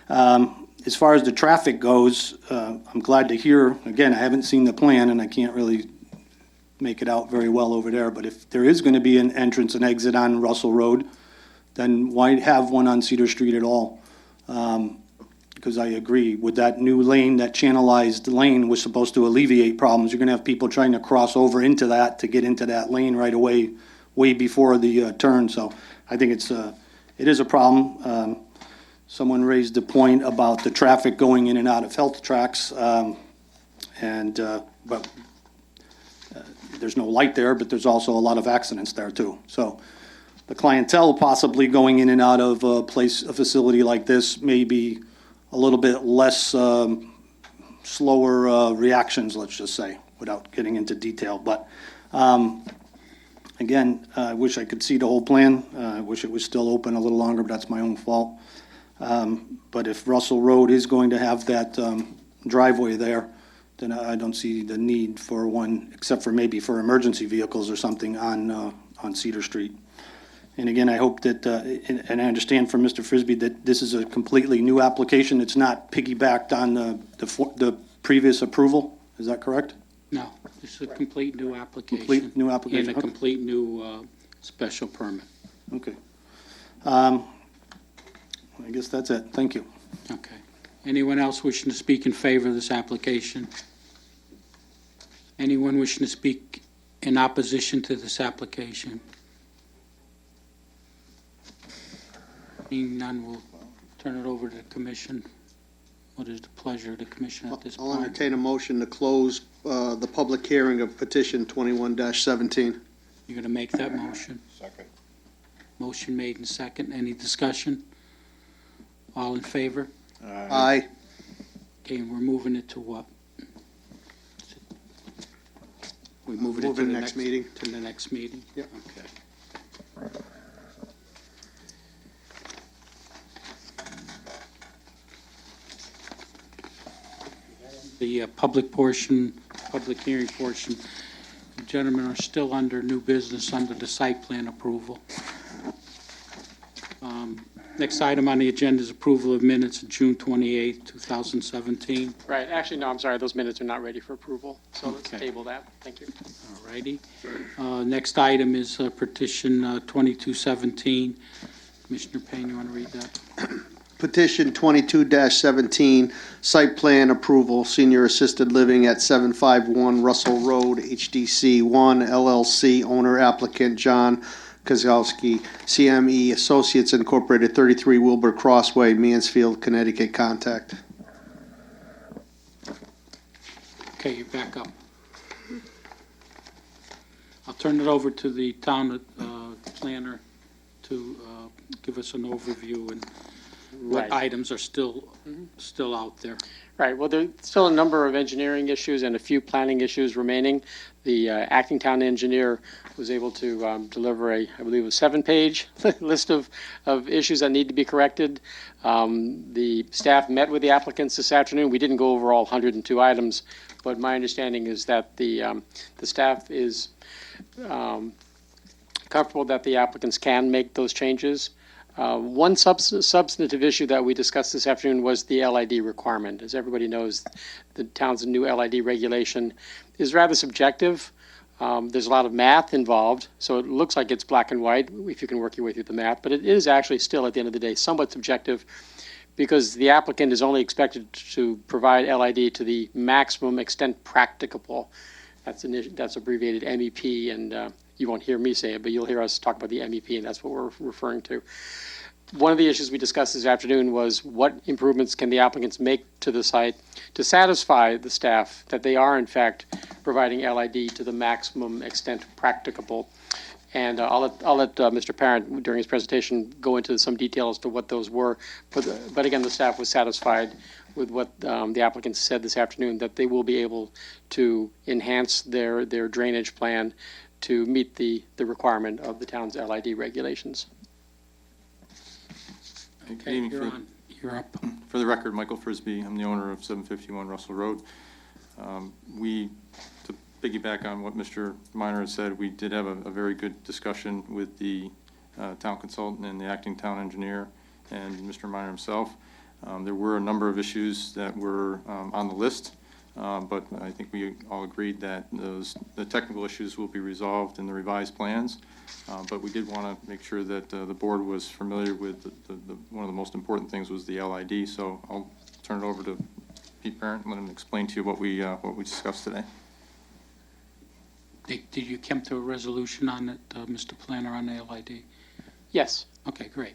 [SPEAKER 19] As far as the traffic goes, I'm glad to hear. Again, I haven't seen the plan, and I can't really make it out very well over there. But if there is going to be an entrance and exit on Russell Road, then why have one on Cedar Street at all? Because I agree with that new lane, that channelized lane was supposed to alleviate problems. You're going to have people trying to cross over into that to get into that lane right away, way before the turn. So I think it is a problem. Someone raised the point about the traffic going in and out of health tracks, but there's no light there, but there's also a lot of accidents there too. So the clientele possibly going in and out of a facility like this may be a little bit less slower reactions, let's just say, without getting into detail. But again, I wish I could see the whole plan. I wish it was still open a little longer, but that's my own fault. But if Russell Road is going to have that driveway there, then I don't see the need for one, except for maybe for emergency vehicles or something on Cedar Street. And again, I hope that, and I understand from Mr. Frisbee that this is a completely new application. It's not piggybacked on the previous approval. Is that correct?
[SPEAKER 11] No, this is a complete new application.
[SPEAKER 19] Complete new application.
[SPEAKER 11] And a complete new special permit.
[SPEAKER 19] Okay. I guess that's it. Thank you.
[SPEAKER 11] Okay. Anyone else wishing to speak in favor of this application? Anyone wishing to speak in opposition to this application? Seeing none, we'll turn it over to the commission. What is the pleasure of the commission at this
[SPEAKER 9] I'll
[SPEAKER 11] point?
[SPEAKER 9] entertain a motion to close the public hearing of petition 21-17.
[SPEAKER 11] You're going to make that motion?
[SPEAKER 6] Second.
[SPEAKER 11] Motion made and second. Any discussion? All in favor?
[SPEAKER 9] Aye.
[SPEAKER 11] Okay, and we're moving it to what? We're moving it to
[SPEAKER 9] Moving
[SPEAKER 11] the
[SPEAKER 9] next meeting.
[SPEAKER 11] To the next meeting?
[SPEAKER 9] Yep.
[SPEAKER 11] Okay. The public hearing portion, the gentlemen are still under new business under the site plan approval. Next item on the agenda is approval of minutes of June 28, 2017.
[SPEAKER 4] Right, actually, no, I'm sorry, those minutes are not ready for approval, so let's
[SPEAKER 11] Okay.
[SPEAKER 4] table that. Thank you.
[SPEAKER 11] All righty. Next item is petition 2217. Commissioner Payne, you want to read that?
[SPEAKER 9] Petition 22-17, site plan approval, senior assisted living at 751 Russell Road, HDC 1 LLC, owner applicant John Kozlowski, CME Associates Incorporated, 33 Wilbur Crossway, Mansfield, Connecticut. Contact.
[SPEAKER 11] Okay, you're back up. I'll turn it over to the town planner to give us an overview and what
[SPEAKER 4] Right.
[SPEAKER 11] items are still out there.
[SPEAKER 4] Right, well, there's still a number of engineering issues and a few planning issues remaining. The acting town engineer was able to deliver I believe, a 7-page list of issues that need to be corrected. The staff met with the applicants this afternoon. We didn't go over all 102 items, but my understanding is that the staff is comfortable that the applicants can make those changes. One substantive issue that we discussed this afternoon was the LID requirement. As everybody knows, the town's new LID regulation is rather subjective. There's a lot of math involved, so it looks like it's black and white if you can work your way through the math, but it is actually still, at the end of the day, somewhat subjective because the applicant is only expected to provide LID to the maximum extent practicable. That's abbreviated MEP, and you won't hear me say it, but you'll hear us talk about the MEP, and that's what we're referring to. One of the issues we discussed this afternoon was what improvements can the applicants make to the site to satisfy the staff that they are, in fact, providing LID to the maximum extent practicable. And I'll let Mr. Parent, during his presentation, go into some detail as to what those were. But again, the staff was satisfied with what the applicants said this afternoon, that they will be able to enhance their drainage plan to meet the requirement of the town's LID regulations.
[SPEAKER 14] Good
[SPEAKER 11] Okay,
[SPEAKER 14] evening.
[SPEAKER 11] you're up.
[SPEAKER 14] For the record, Michael Frisbee, I'm the owner of 751 Russell Road. To piggyback on what Mr. Minor had said, we did have a very good discussion with the town consultant and the acting town engineer and Mr. Minor himself. There were a number of issues that were on the list, but I think we all agreed that the technical issues will be resolved in the revised plans. But we did want to make sure that the board was familiar with one of the most important things was the LID. So I'll turn it over to Pete Parent and let him explain to you what we discussed today.
[SPEAKER 11] Did you come to a resolution on it, Mr. Planner, on the LID?
[SPEAKER 4] Yes.
[SPEAKER 11] Okay, great.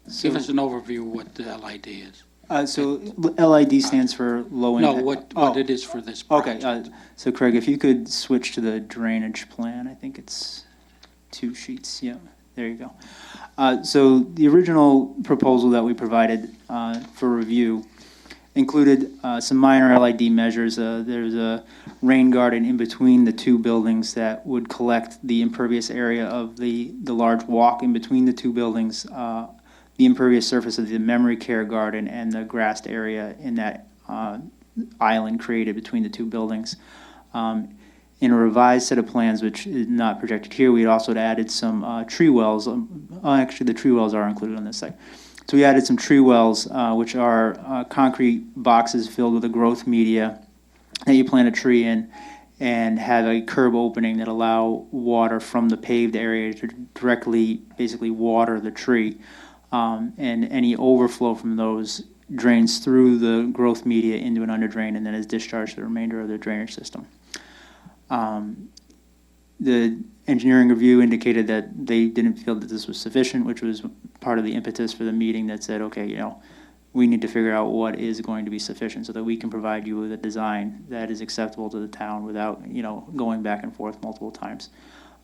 [SPEAKER 15] So-
[SPEAKER 11] Give us an overview of what the LID is.
[SPEAKER 15] So LID stands for low
[SPEAKER 11] No,
[SPEAKER 15] impact.
[SPEAKER 11] what it is for this project.
[SPEAKER 15] Okay, so Craig, if you could switch to the drainage plan, I think it's 2 sheets, yeah, there you go. So the original proposal that we provided for review included some minor LID measures. There's a rain garden in between the 2 buildings that would collect the impervious area of the large walk in between the 2 buildings, the impervious surface of the memory care garden, and the grassed area in that island created between the 2 buildings. In a revised set of plans, which is not projected here, we had also added some tree wells. Actually, the tree wells are included on this site. So we added some tree wells, which are concrete boxes filled with a growth media that you plant a tree in, and have a curb opening that allow water from the paved area to directly, basically, water the tree. And any overflow from those drains through the growth media into an underdrain and then is discharged to the remainder of the drainage system. The engineering review indicated that they didn't feel that this was sufficient, which was part of the impetus for the meeting that said, okay, we need to figure out what is going to be sufficient so that we can provide you with a design that is acceptable to the town without, going back and forth multiple times.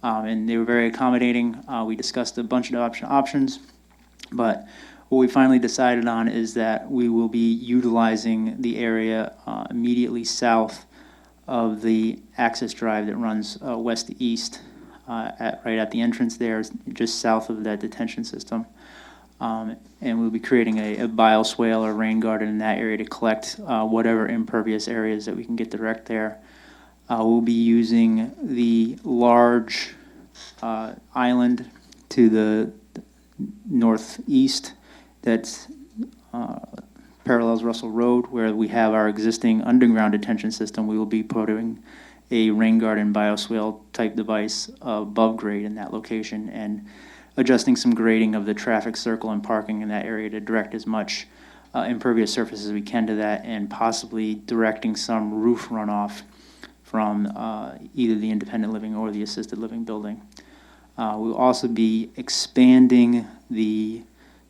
[SPEAKER 15] And they were very accommodating. We discussed a bunch of options. But what we finally decided on is that we will be utilizing the area immediately south of the access drive that runs west to east, right at the entrance there, just south of that detention system. And we'll be creating a bioswale or rain garden in that area to collect whatever impervious areas that we can get direct there. We'll be using the large island to the northeast that parallels Russell Road, where we have our existing underground detention system. We will be putting a rain garden bioswale type device above grade in that location and adjusting some grading of the traffic circle and parking in that area to direct as much impervious surface as we can to that, and possibly directing some roof runoff from either the independent living or the assisted living building. We'll also be expanding the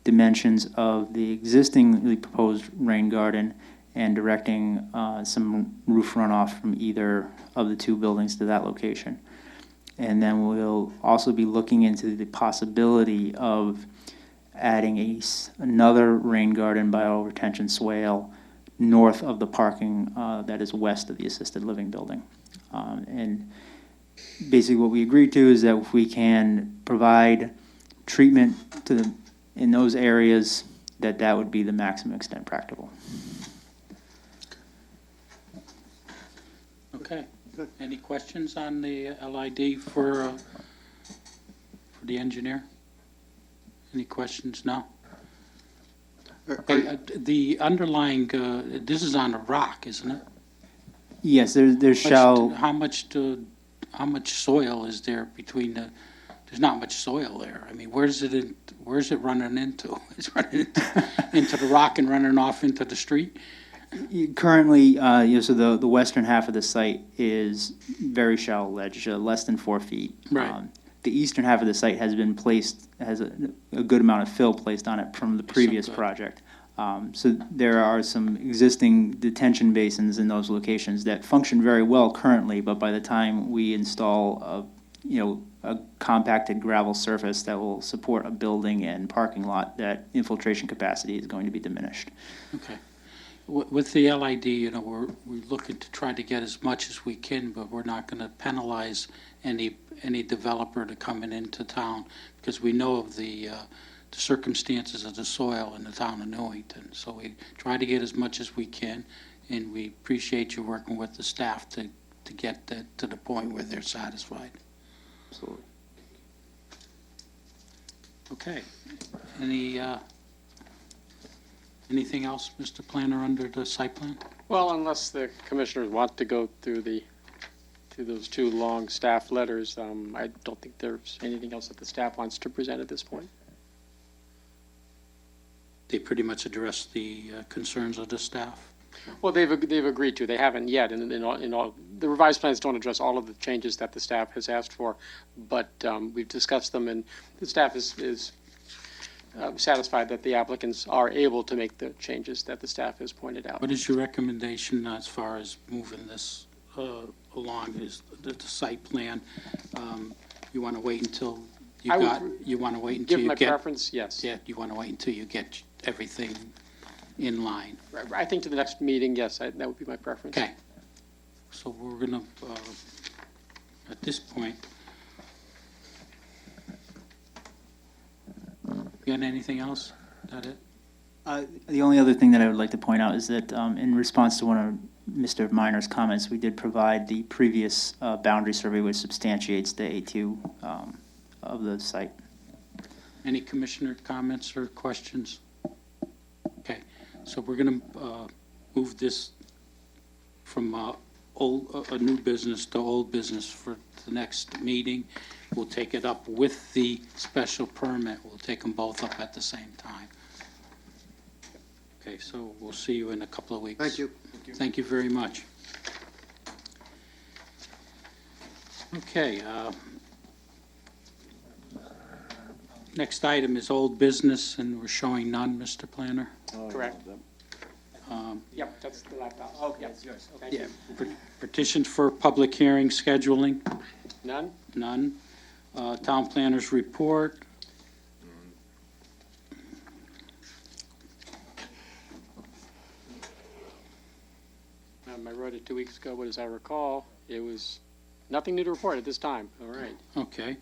[SPEAKER 15] dimensions of the existing proposed rain garden and directing some roof runoff from either of the 2 buildings to that location. And then we'll also be looking into the possibility of adding another rain garden bio-retention swale north of the parking that is west of the assisted living building. And basically what we agreed to is that if we can provide treatment in those areas, that would be the maximum extent practical.
[SPEAKER 11] Okay. Any questions on the LID for the engineer? Any questions? No? Okay, the underlying, this is on a rock, isn't it?
[SPEAKER 15] Yes, there's shallow.
[SPEAKER 11] How much soil is there between there's not much soil there. I mean, where's it running into? It's running into the rock and running off into the street?
[SPEAKER 15] Currently, so the western half of the site is very shallow ledge, less than 4 feet.
[SPEAKER 11] Right.
[SPEAKER 15] The eastern half of the site has a good amount of fill placed on it from the previous project. So there are some existing detention basins in those locations that function very well currently, but by the time we install a compacted gravel surface that will support a building and parking lot, that infiltration capacity is going to be diminished.
[SPEAKER 11] Okay. With the LID, we're looking to try to get as much as we can, but we're not going to penalize any developer to coming into town, because we know of the the circumstances of the soil in the town of Newington. So we try to get as much as we can, and we appreciate you working with the staff to get that to the point where they're satisfied.
[SPEAKER 13] Absolutely.
[SPEAKER 11] Okay. Anything else, Mr. Planner, under the site plan?
[SPEAKER 4] Well, unless the commissioners want to go through those two long staff letters, I don't think there's anything else that the staff wants to present at this point.
[SPEAKER 11] They pretty much addressed the concerns of the staff.
[SPEAKER 4] Well, they've agreed to. They haven't yet. In all, the revised plans don't address all of the changes that the staff has asked for, but we've discussed them, and the staff is satisfied that the applicants are able to make the changes that the staff has pointed out.
[SPEAKER 11] What is your recommendation as far as moving this along? Is the site plan? You want to wait until you you want to wait until
[SPEAKER 4] Give
[SPEAKER 11] you
[SPEAKER 4] my
[SPEAKER 11] get
[SPEAKER 4] preference, yes.
[SPEAKER 11] Yeah, you want to wait until you get everything in line.
[SPEAKER 4] I think to the next meeting, yes, that would be my preference.
[SPEAKER 11] Okay. So we're gonna at this point. You got anything else? Is that it?
[SPEAKER 15] The only other thing that I would like to point out is that in response to one of Mr. Minor's comments, we did provide the previous boundary survey, which substantiates the A2 of the site.
[SPEAKER 11] Any commissioner comments or questions? Okay, so we're gonna move this from a new business to old business for the next meeting. We'll take it up with the special permit. We'll take them both up at the same time. Okay, so we'll see you in a couple of weeks.
[SPEAKER 9] Thank you.
[SPEAKER 11] Thank you very much. Okay, next item is old business, and we're showing none, Mr. Planner.
[SPEAKER 4] Correct. Yep, that's the laptop. Okay, it's yours. Thank
[SPEAKER 11] Yeah,
[SPEAKER 4] you.
[SPEAKER 11] petitions for public hearing scheduling,
[SPEAKER 4] None?
[SPEAKER 11] none. Town planners report.
[SPEAKER 4] I wrote it 2 weeks ago, but as I recall, it was nothing new to report at this time. All right.
[SPEAKER 11] Okay.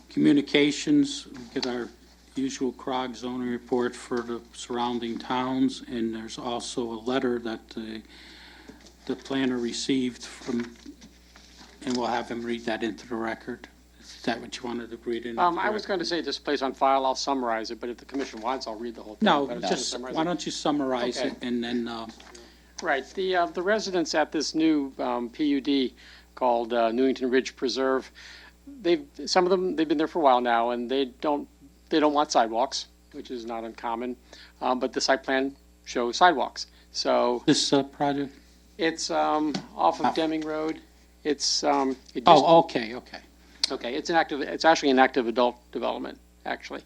[SPEAKER 11] Communications, we get our usual CROG zoning report for the surrounding towns, and there's also a letter that the planner received from, and we'll have him read that into the record. Is that what you wanted to read in?
[SPEAKER 4] I was going to say just place on file, I'll summarize it, but if the commission wants, I'll read the whole thing.
[SPEAKER 11] No,
[SPEAKER 4] But it's
[SPEAKER 11] just,
[SPEAKER 4] summarize
[SPEAKER 11] why
[SPEAKER 4] it.
[SPEAKER 11] don't you summarize
[SPEAKER 4] Okay.
[SPEAKER 11] it, and then,
[SPEAKER 4] Right, the residents at this new PUD called Newington Ridge Preserve, some of them, they've been there for a while now, and they don't want sidewalks, which is not uncommon, but the site plan shows sidewalks. So
[SPEAKER 11] this project?
[SPEAKER 4] it's off of Deming Road. It's
[SPEAKER 11] Okay.
[SPEAKER 4] Okay, it's actually an active adult development, actually.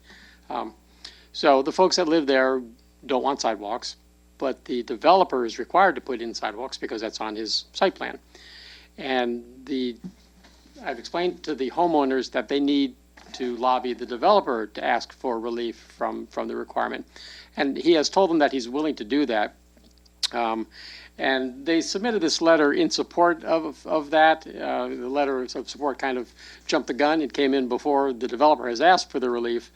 [SPEAKER 4] So the folks that live there don't want sidewalks, but the developer is required to put in sidewalks because that's on his site plan. And I've explained to the homeowners that they need to lobby the developer to ask for relief from the requirement. And he has told them that he's willing to do that. And they submitted this letter in support of that. The letter of support kind of jumped the gun. It came in before the developer has asked for the relief.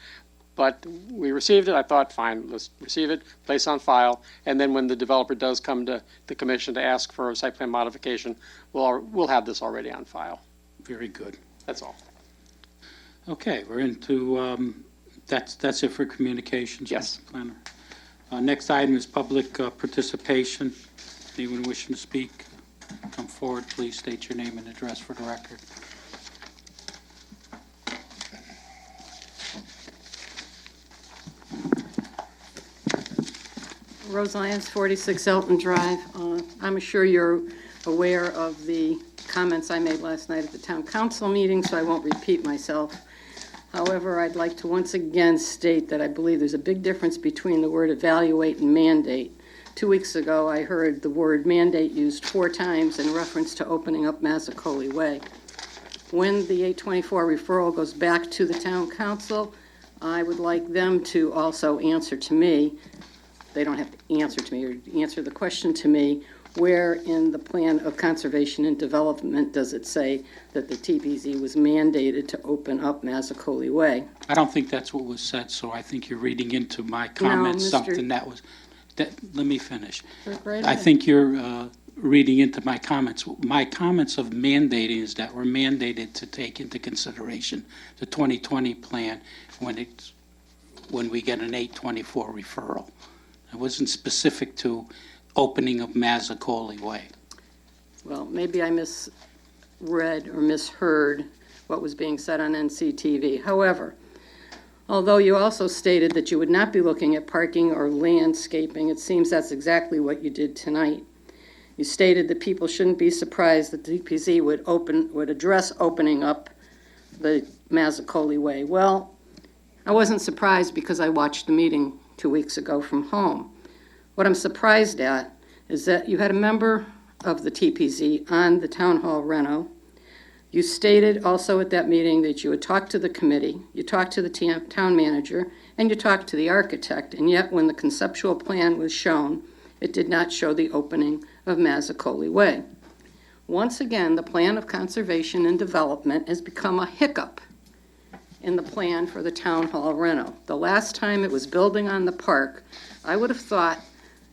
[SPEAKER 4] But we received it. I thought, fine, let's receive it, place on file, and then when the developer does come to the commission to ask for a site plan modification, we'll have this already on file.
[SPEAKER 11] Very good.
[SPEAKER 4] That's all.
[SPEAKER 11] Okay, we're into, that's it for communications,
[SPEAKER 4] Yes.
[SPEAKER 11] Mr. Planner. Next item is public participation. Anyone wishing to speak, come forward, please state your name and address for the record.
[SPEAKER 20] Rose Lyons, 46 Elton Drive. I'm sure you're aware of the comments I made last night at the town council meeting, so I won't repeat myself. However, I'd like to once again state that I believe there's a big difference between the word evaluate and mandate. 2 weeks ago, I heard the word mandate used 4 times in reference to opening up Mazzicoli Way. When the 824 referral goes back to the town council, I would like them to also answer to me. They don't have to answer to me, or answer the question to me, where in the plan of conservation and development does it say that the TPZ was mandated to open up Mazzicoli Way?
[SPEAKER 11] I don't think that's what was said, so I think you're reading into my comments
[SPEAKER 20] Mr.
[SPEAKER 11] something that was, let me finish.
[SPEAKER 20] Right
[SPEAKER 11] I
[SPEAKER 20] ahead.
[SPEAKER 11] think you're reading into my comments. My comments of mandating is that we're mandated to take into consideration the 2020 plan when we get an 824 referral. It wasn't specific to opening of Mazzicoli Way.
[SPEAKER 20] Well, maybe I misread or misheard what was being said on NCTV. However, although you also stated that you would not be looking at parking or landscaping, it seems that's exactly what you did tonight. You stated that people shouldn't be surprised that the DPZ would address opening up the Mazzicoli Way. Well, I wasn't surprised because I watched the meeting 2 weeks ago from home. What I'm surprised at is that you had a member of the TPZ on the town hall reno. You stated also at that meeting that you had talked to the committee, you talked to the town manager, and you talked to the architect, and yet when the conceptual plan was shown, it did not show the opening of Mazzicoli Way. Once again, the plan of conservation and development has become a hiccup in the plan for the town hall reno. The last time it was building on the park, I would have thought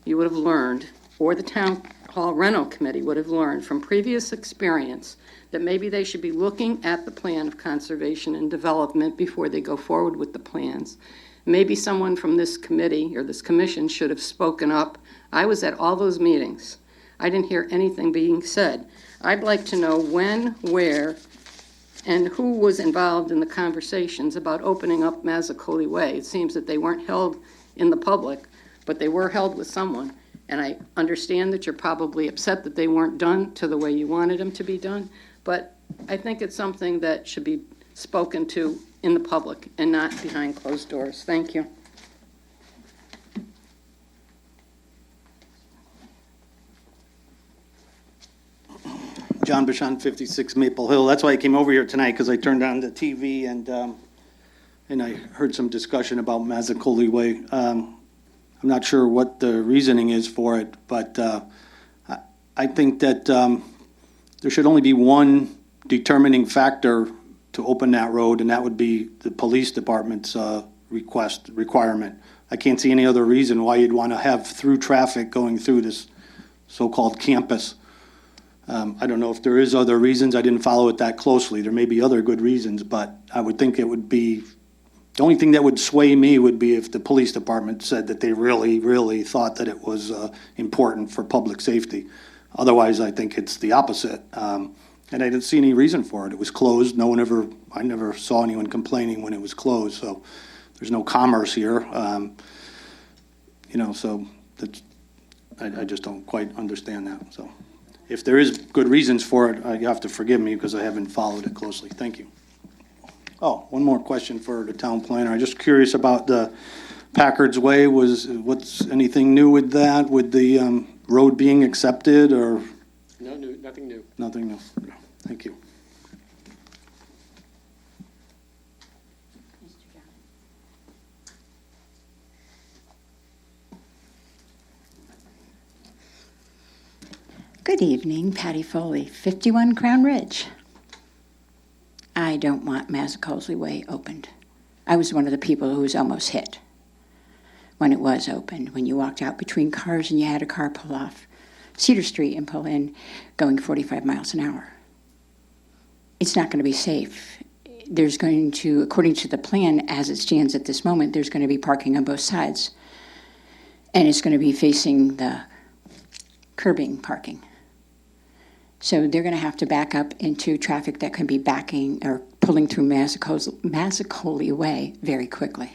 [SPEAKER 20] you would have learned, or the town hall reno committee would have learned from previous experience, that maybe they should be looking at the plan of conservation and development before they go forward with the plans. Maybe someone from this committee or this commission should have spoken up. I was at all those meetings. I didn't hear anything being said. I'd like to know when, where, and who was involved in the conversations about opening up Mazzicoli Way. It seems that they weren't held in the public, but they were held with someone. And I understand that you're probably upset that they weren't done to the way you wanted them to be done, but I think it's something that should be spoken to in the public and not behind closed doors. Thank you.
[SPEAKER 19] John Bashan, 56 Maple Hill. That's why I came over here tonight, because I turned on the TV and I heard some discussion about Mazzicoli Way. I'm not sure what the reasoning is for it, but I think that there should only be one determining factor to open that road, and that would be the police department's requirement. I can't see any other reason why you'd want to have through traffic going through this so-called campus. I don't know if there is other reasons. I didn't follow it that closely. There may be other good reasons, but I would think it would be, the only thing that would sway me would be if the police department said that they really, really thought that it was important for public safety. Otherwise, I think it's the opposite. And I didn't see any reason for it. It was closed. I never saw anyone complaining when it was closed. So there's no commerce here. So that's, I just don't quite understand that. So if there is good reasons for it, you have to forgive me because I haven't followed it closely. Thank you. Oh, one more question for the town planner. I'm just curious about the Packard's Way. What's anything new with that? With the road being accepted or?
[SPEAKER 4] No new, nothing new.
[SPEAKER 19] Nothing new. Thank you.
[SPEAKER 21] Good evening, Patty Foley, 51 Crown Ridge. I don't want Mazzicoli Way opened. I was one of the people who was almost hit when it was opened, when you walked out between cars and you had a car pull off Cedar Street and pull in going 45 miles an hour. It's not going to be safe. There's going to, according to the plan as it stands at this moment, there's going to be parking on both sides. And it's going to be facing the curbing parking. So they're going to have to back up into traffic that can be backing or pulling through Mazzicoli Way very quickly.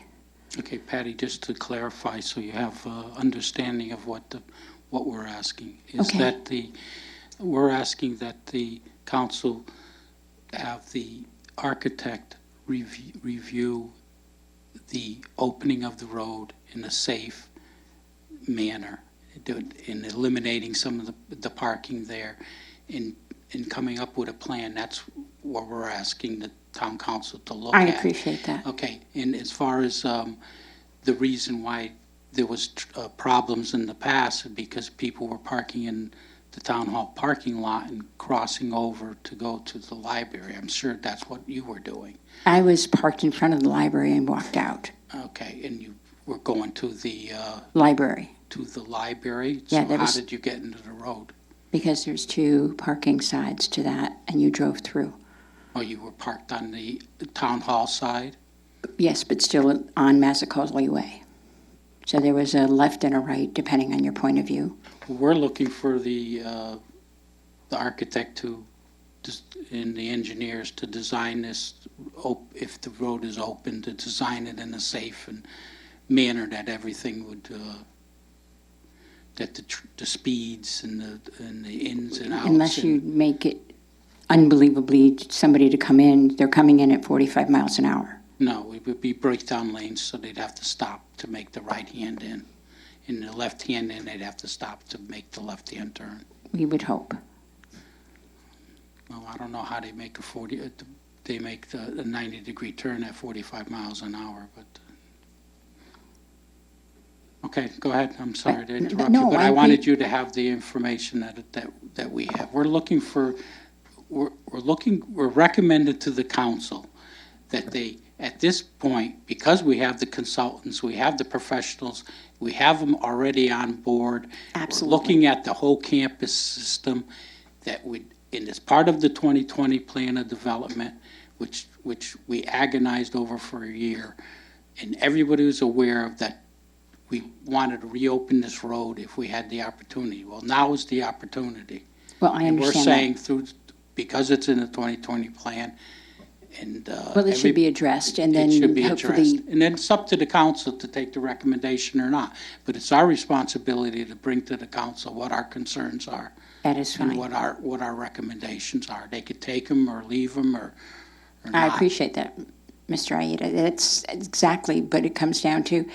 [SPEAKER 11] Okay, Patty, just to clarify, so you have understanding of what we're asking, is
[SPEAKER 21] Okay.
[SPEAKER 11] that we're asking that the council have the architect review the opening of the road in a safe manner, in eliminating some of the parking there, in coming up with a plan. That's what we're asking the town council to look
[SPEAKER 21] I
[SPEAKER 11] at.
[SPEAKER 21] appreciate that.
[SPEAKER 11] Okay, and as far as the reason why there was problems in the past, because people were parking in the town hall parking lot and crossing over to go to the library. I'm sure that's what you were doing.
[SPEAKER 21] I was parked in front of the library and walked out.
[SPEAKER 11] Okay, and you were going to the
[SPEAKER 21] Library,
[SPEAKER 11] library?
[SPEAKER 21] Yeah,
[SPEAKER 11] So
[SPEAKER 21] there
[SPEAKER 11] how
[SPEAKER 21] was-
[SPEAKER 11] did you get into the road?
[SPEAKER 21] because there's 2 parking sides to that, and you drove through.
[SPEAKER 11] Oh, you were parked on the town hall side?
[SPEAKER 21] Yes, but still on Massacosley Way. So there was a left and a right, depending on your point of view.
[SPEAKER 11] We're looking for the architect and the engineers to design this, if the road is open, to design it in a safe and manner that everything would, that the speeds and the ins and outs.
[SPEAKER 21] Unless you make it unbelievably somebody to come in, they're coming in at 45 miles an hour.
[SPEAKER 11] No, it would be breakdown lanes, so they'd have to stop to make the right hand in. In the left hand in, they'd have to stop to make the left hand turn.
[SPEAKER 21] We would hope.
[SPEAKER 11] Well, I don't know how they make they make the 90-degree turn at 45 miles an hour, but. Okay, go ahead. I'm sorry to interrupt
[SPEAKER 21] no,
[SPEAKER 11] you, but
[SPEAKER 21] I
[SPEAKER 11] I wanted
[SPEAKER 21] think-
[SPEAKER 11] you to have the information that we have. We're recommended to the council that they, at this point, because we have the consultants, we have the professionals, we have them already on board.
[SPEAKER 21] Absolutely.
[SPEAKER 11] We're looking at the whole campus system that would, and as part of the 2020 plan of development, which we agonized over for a year, and everybody was aware of that. We wanted to reopen this road if we had the opportunity. Well, now is the opportunity.
[SPEAKER 21] Well, I
[SPEAKER 11] And we're
[SPEAKER 21] understand
[SPEAKER 11] saying because it's in the 2020 plan, and.
[SPEAKER 21] that. Well, it should be addressed, and then
[SPEAKER 11] It should be
[SPEAKER 21] hopefully,
[SPEAKER 11] addressed. And then it's up to the council to take the recommendation or not. But it's our responsibility to bring to the council what our concerns are.
[SPEAKER 21] that is
[SPEAKER 11] And
[SPEAKER 21] fine.
[SPEAKER 11] what our recommendations are. They could take them or leave them or
[SPEAKER 21] I
[SPEAKER 11] not.
[SPEAKER 21] appreciate that, Mr. Aida. That's exactly, but it comes down to,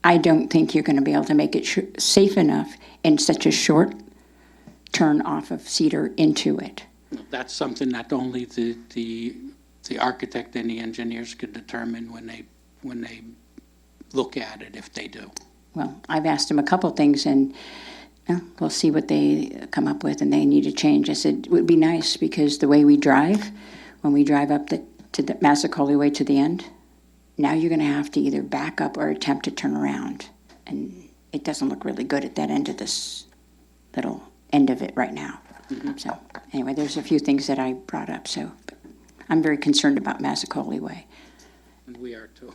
[SPEAKER 21] I don't think you're going to be able to make it safe enough in such a short turn off of Cedar into it.
[SPEAKER 11] That's something that only the architect and the engineers could determine when they look at it, if they do.
[SPEAKER 21] Well, I've asked them a couple things, and we'll see what they come up with, and they need to change. I said, it would be nice, because the way we drive, when we drive up to the Massacolley Way to the end, now you're going to have to either back up or attempt to turn around. And it doesn't look really good at that end of this little end of it right now. So anyway, there's a few things that I brought up, so but I'm very concerned about Massacolley Way.
[SPEAKER 11] And we are too.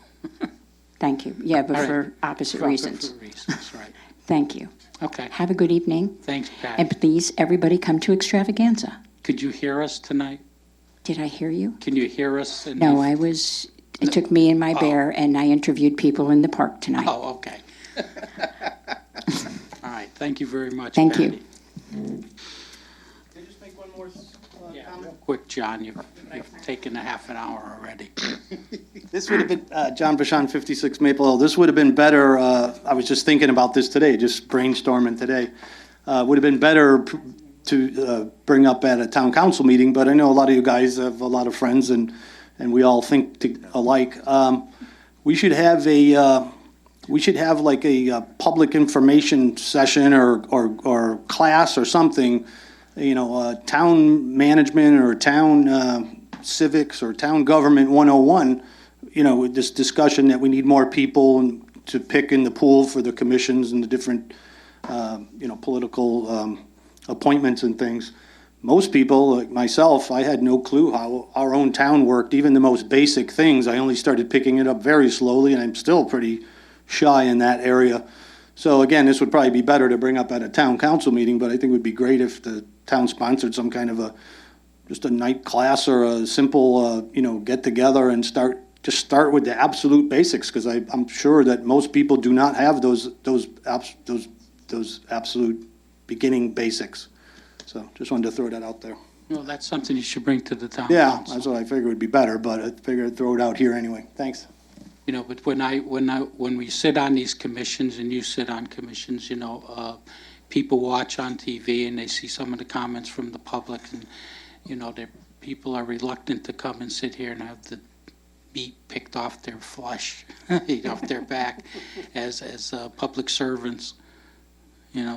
[SPEAKER 21] Thank you. Yeah, but
[SPEAKER 11] All right.
[SPEAKER 21] for opposite reasons.
[SPEAKER 11] For reasons, right.
[SPEAKER 21] Thank you.
[SPEAKER 11] Okay.
[SPEAKER 21] Have a good evening.
[SPEAKER 11] Thanks, Pat.
[SPEAKER 21] And please, everybody come to Extravaganza.
[SPEAKER 11] Could you hear us tonight?
[SPEAKER 21] Did I hear you?
[SPEAKER 11] Can you hear us? And
[SPEAKER 21] No, it took me and my
[SPEAKER 11] Oh.
[SPEAKER 21] bear, and I interviewed people in the park tonight.
[SPEAKER 11] Oh, okay. All right, thank you very much,
[SPEAKER 21] Thank
[SPEAKER 11] Patty.
[SPEAKER 21] you.
[SPEAKER 9] Can I just make one more comment?
[SPEAKER 11] Quick, John, you've taken a half an hour already.
[SPEAKER 9] This would have been, John Vachon, 56 Maple Hill, this would have been better, I was just thinking about this today, just brainstorming today. Would have been better to bring up at a town council meeting, but I know a lot of you guys have a lot of friends, and we all think alike. We should have like a public information session or class or something, town management or town civics or town government 101, with this discussion that we need more people to pick in the pool for the commissions and the different, political appointments and things. Most people, like myself, I had no clue how our own town worked, even the most basic things. I only started picking it up very slowly, and I'm still pretty shy in that area. So again, this would probably be better to bring up at a town council meeting, but I think it would be great if the town sponsored some kind of just a night class or a simple, get together and start with the absolute basics, because I'm sure that most people do not have those absolute beginning basics. So just wanted to throw that out there.
[SPEAKER 11] Well, that's something you should bring to the town
[SPEAKER 9] Yeah,
[SPEAKER 11] council.
[SPEAKER 9] that's what I figured would be better, but I figured I'd throw it out here anyway. Thanks.
[SPEAKER 11] But when we sit on these commissions and you sit on commissions, people watch on TV and they see some of the comments from the public, and people are reluctant to come and sit here and have the meat picked off their flesh, off their back, as public servants.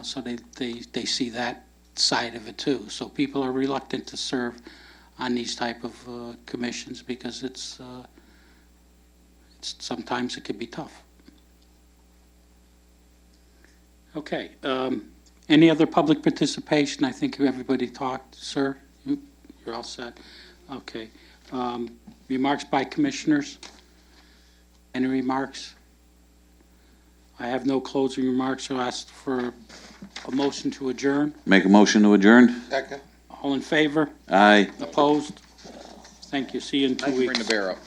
[SPEAKER 11] So they see that side of it too. So people are reluctant to serve on these type of commissions because it's sometimes it can be tough. Okay, any other public participation? I think everybody talked, sir. You're all set. Okay. Remarks by commissioners? Any remarks? I have no closing remarks, so I ask for a motion to adjourn.
[SPEAKER 7] Make a motion to adjourn?
[SPEAKER 6] Second.
[SPEAKER 11] All in favor?
[SPEAKER 7] Aye.
[SPEAKER 11] Opposed? Thank you. See you in 2
[SPEAKER 17] I can
[SPEAKER 11] weeks.
[SPEAKER 17] bring the bear up.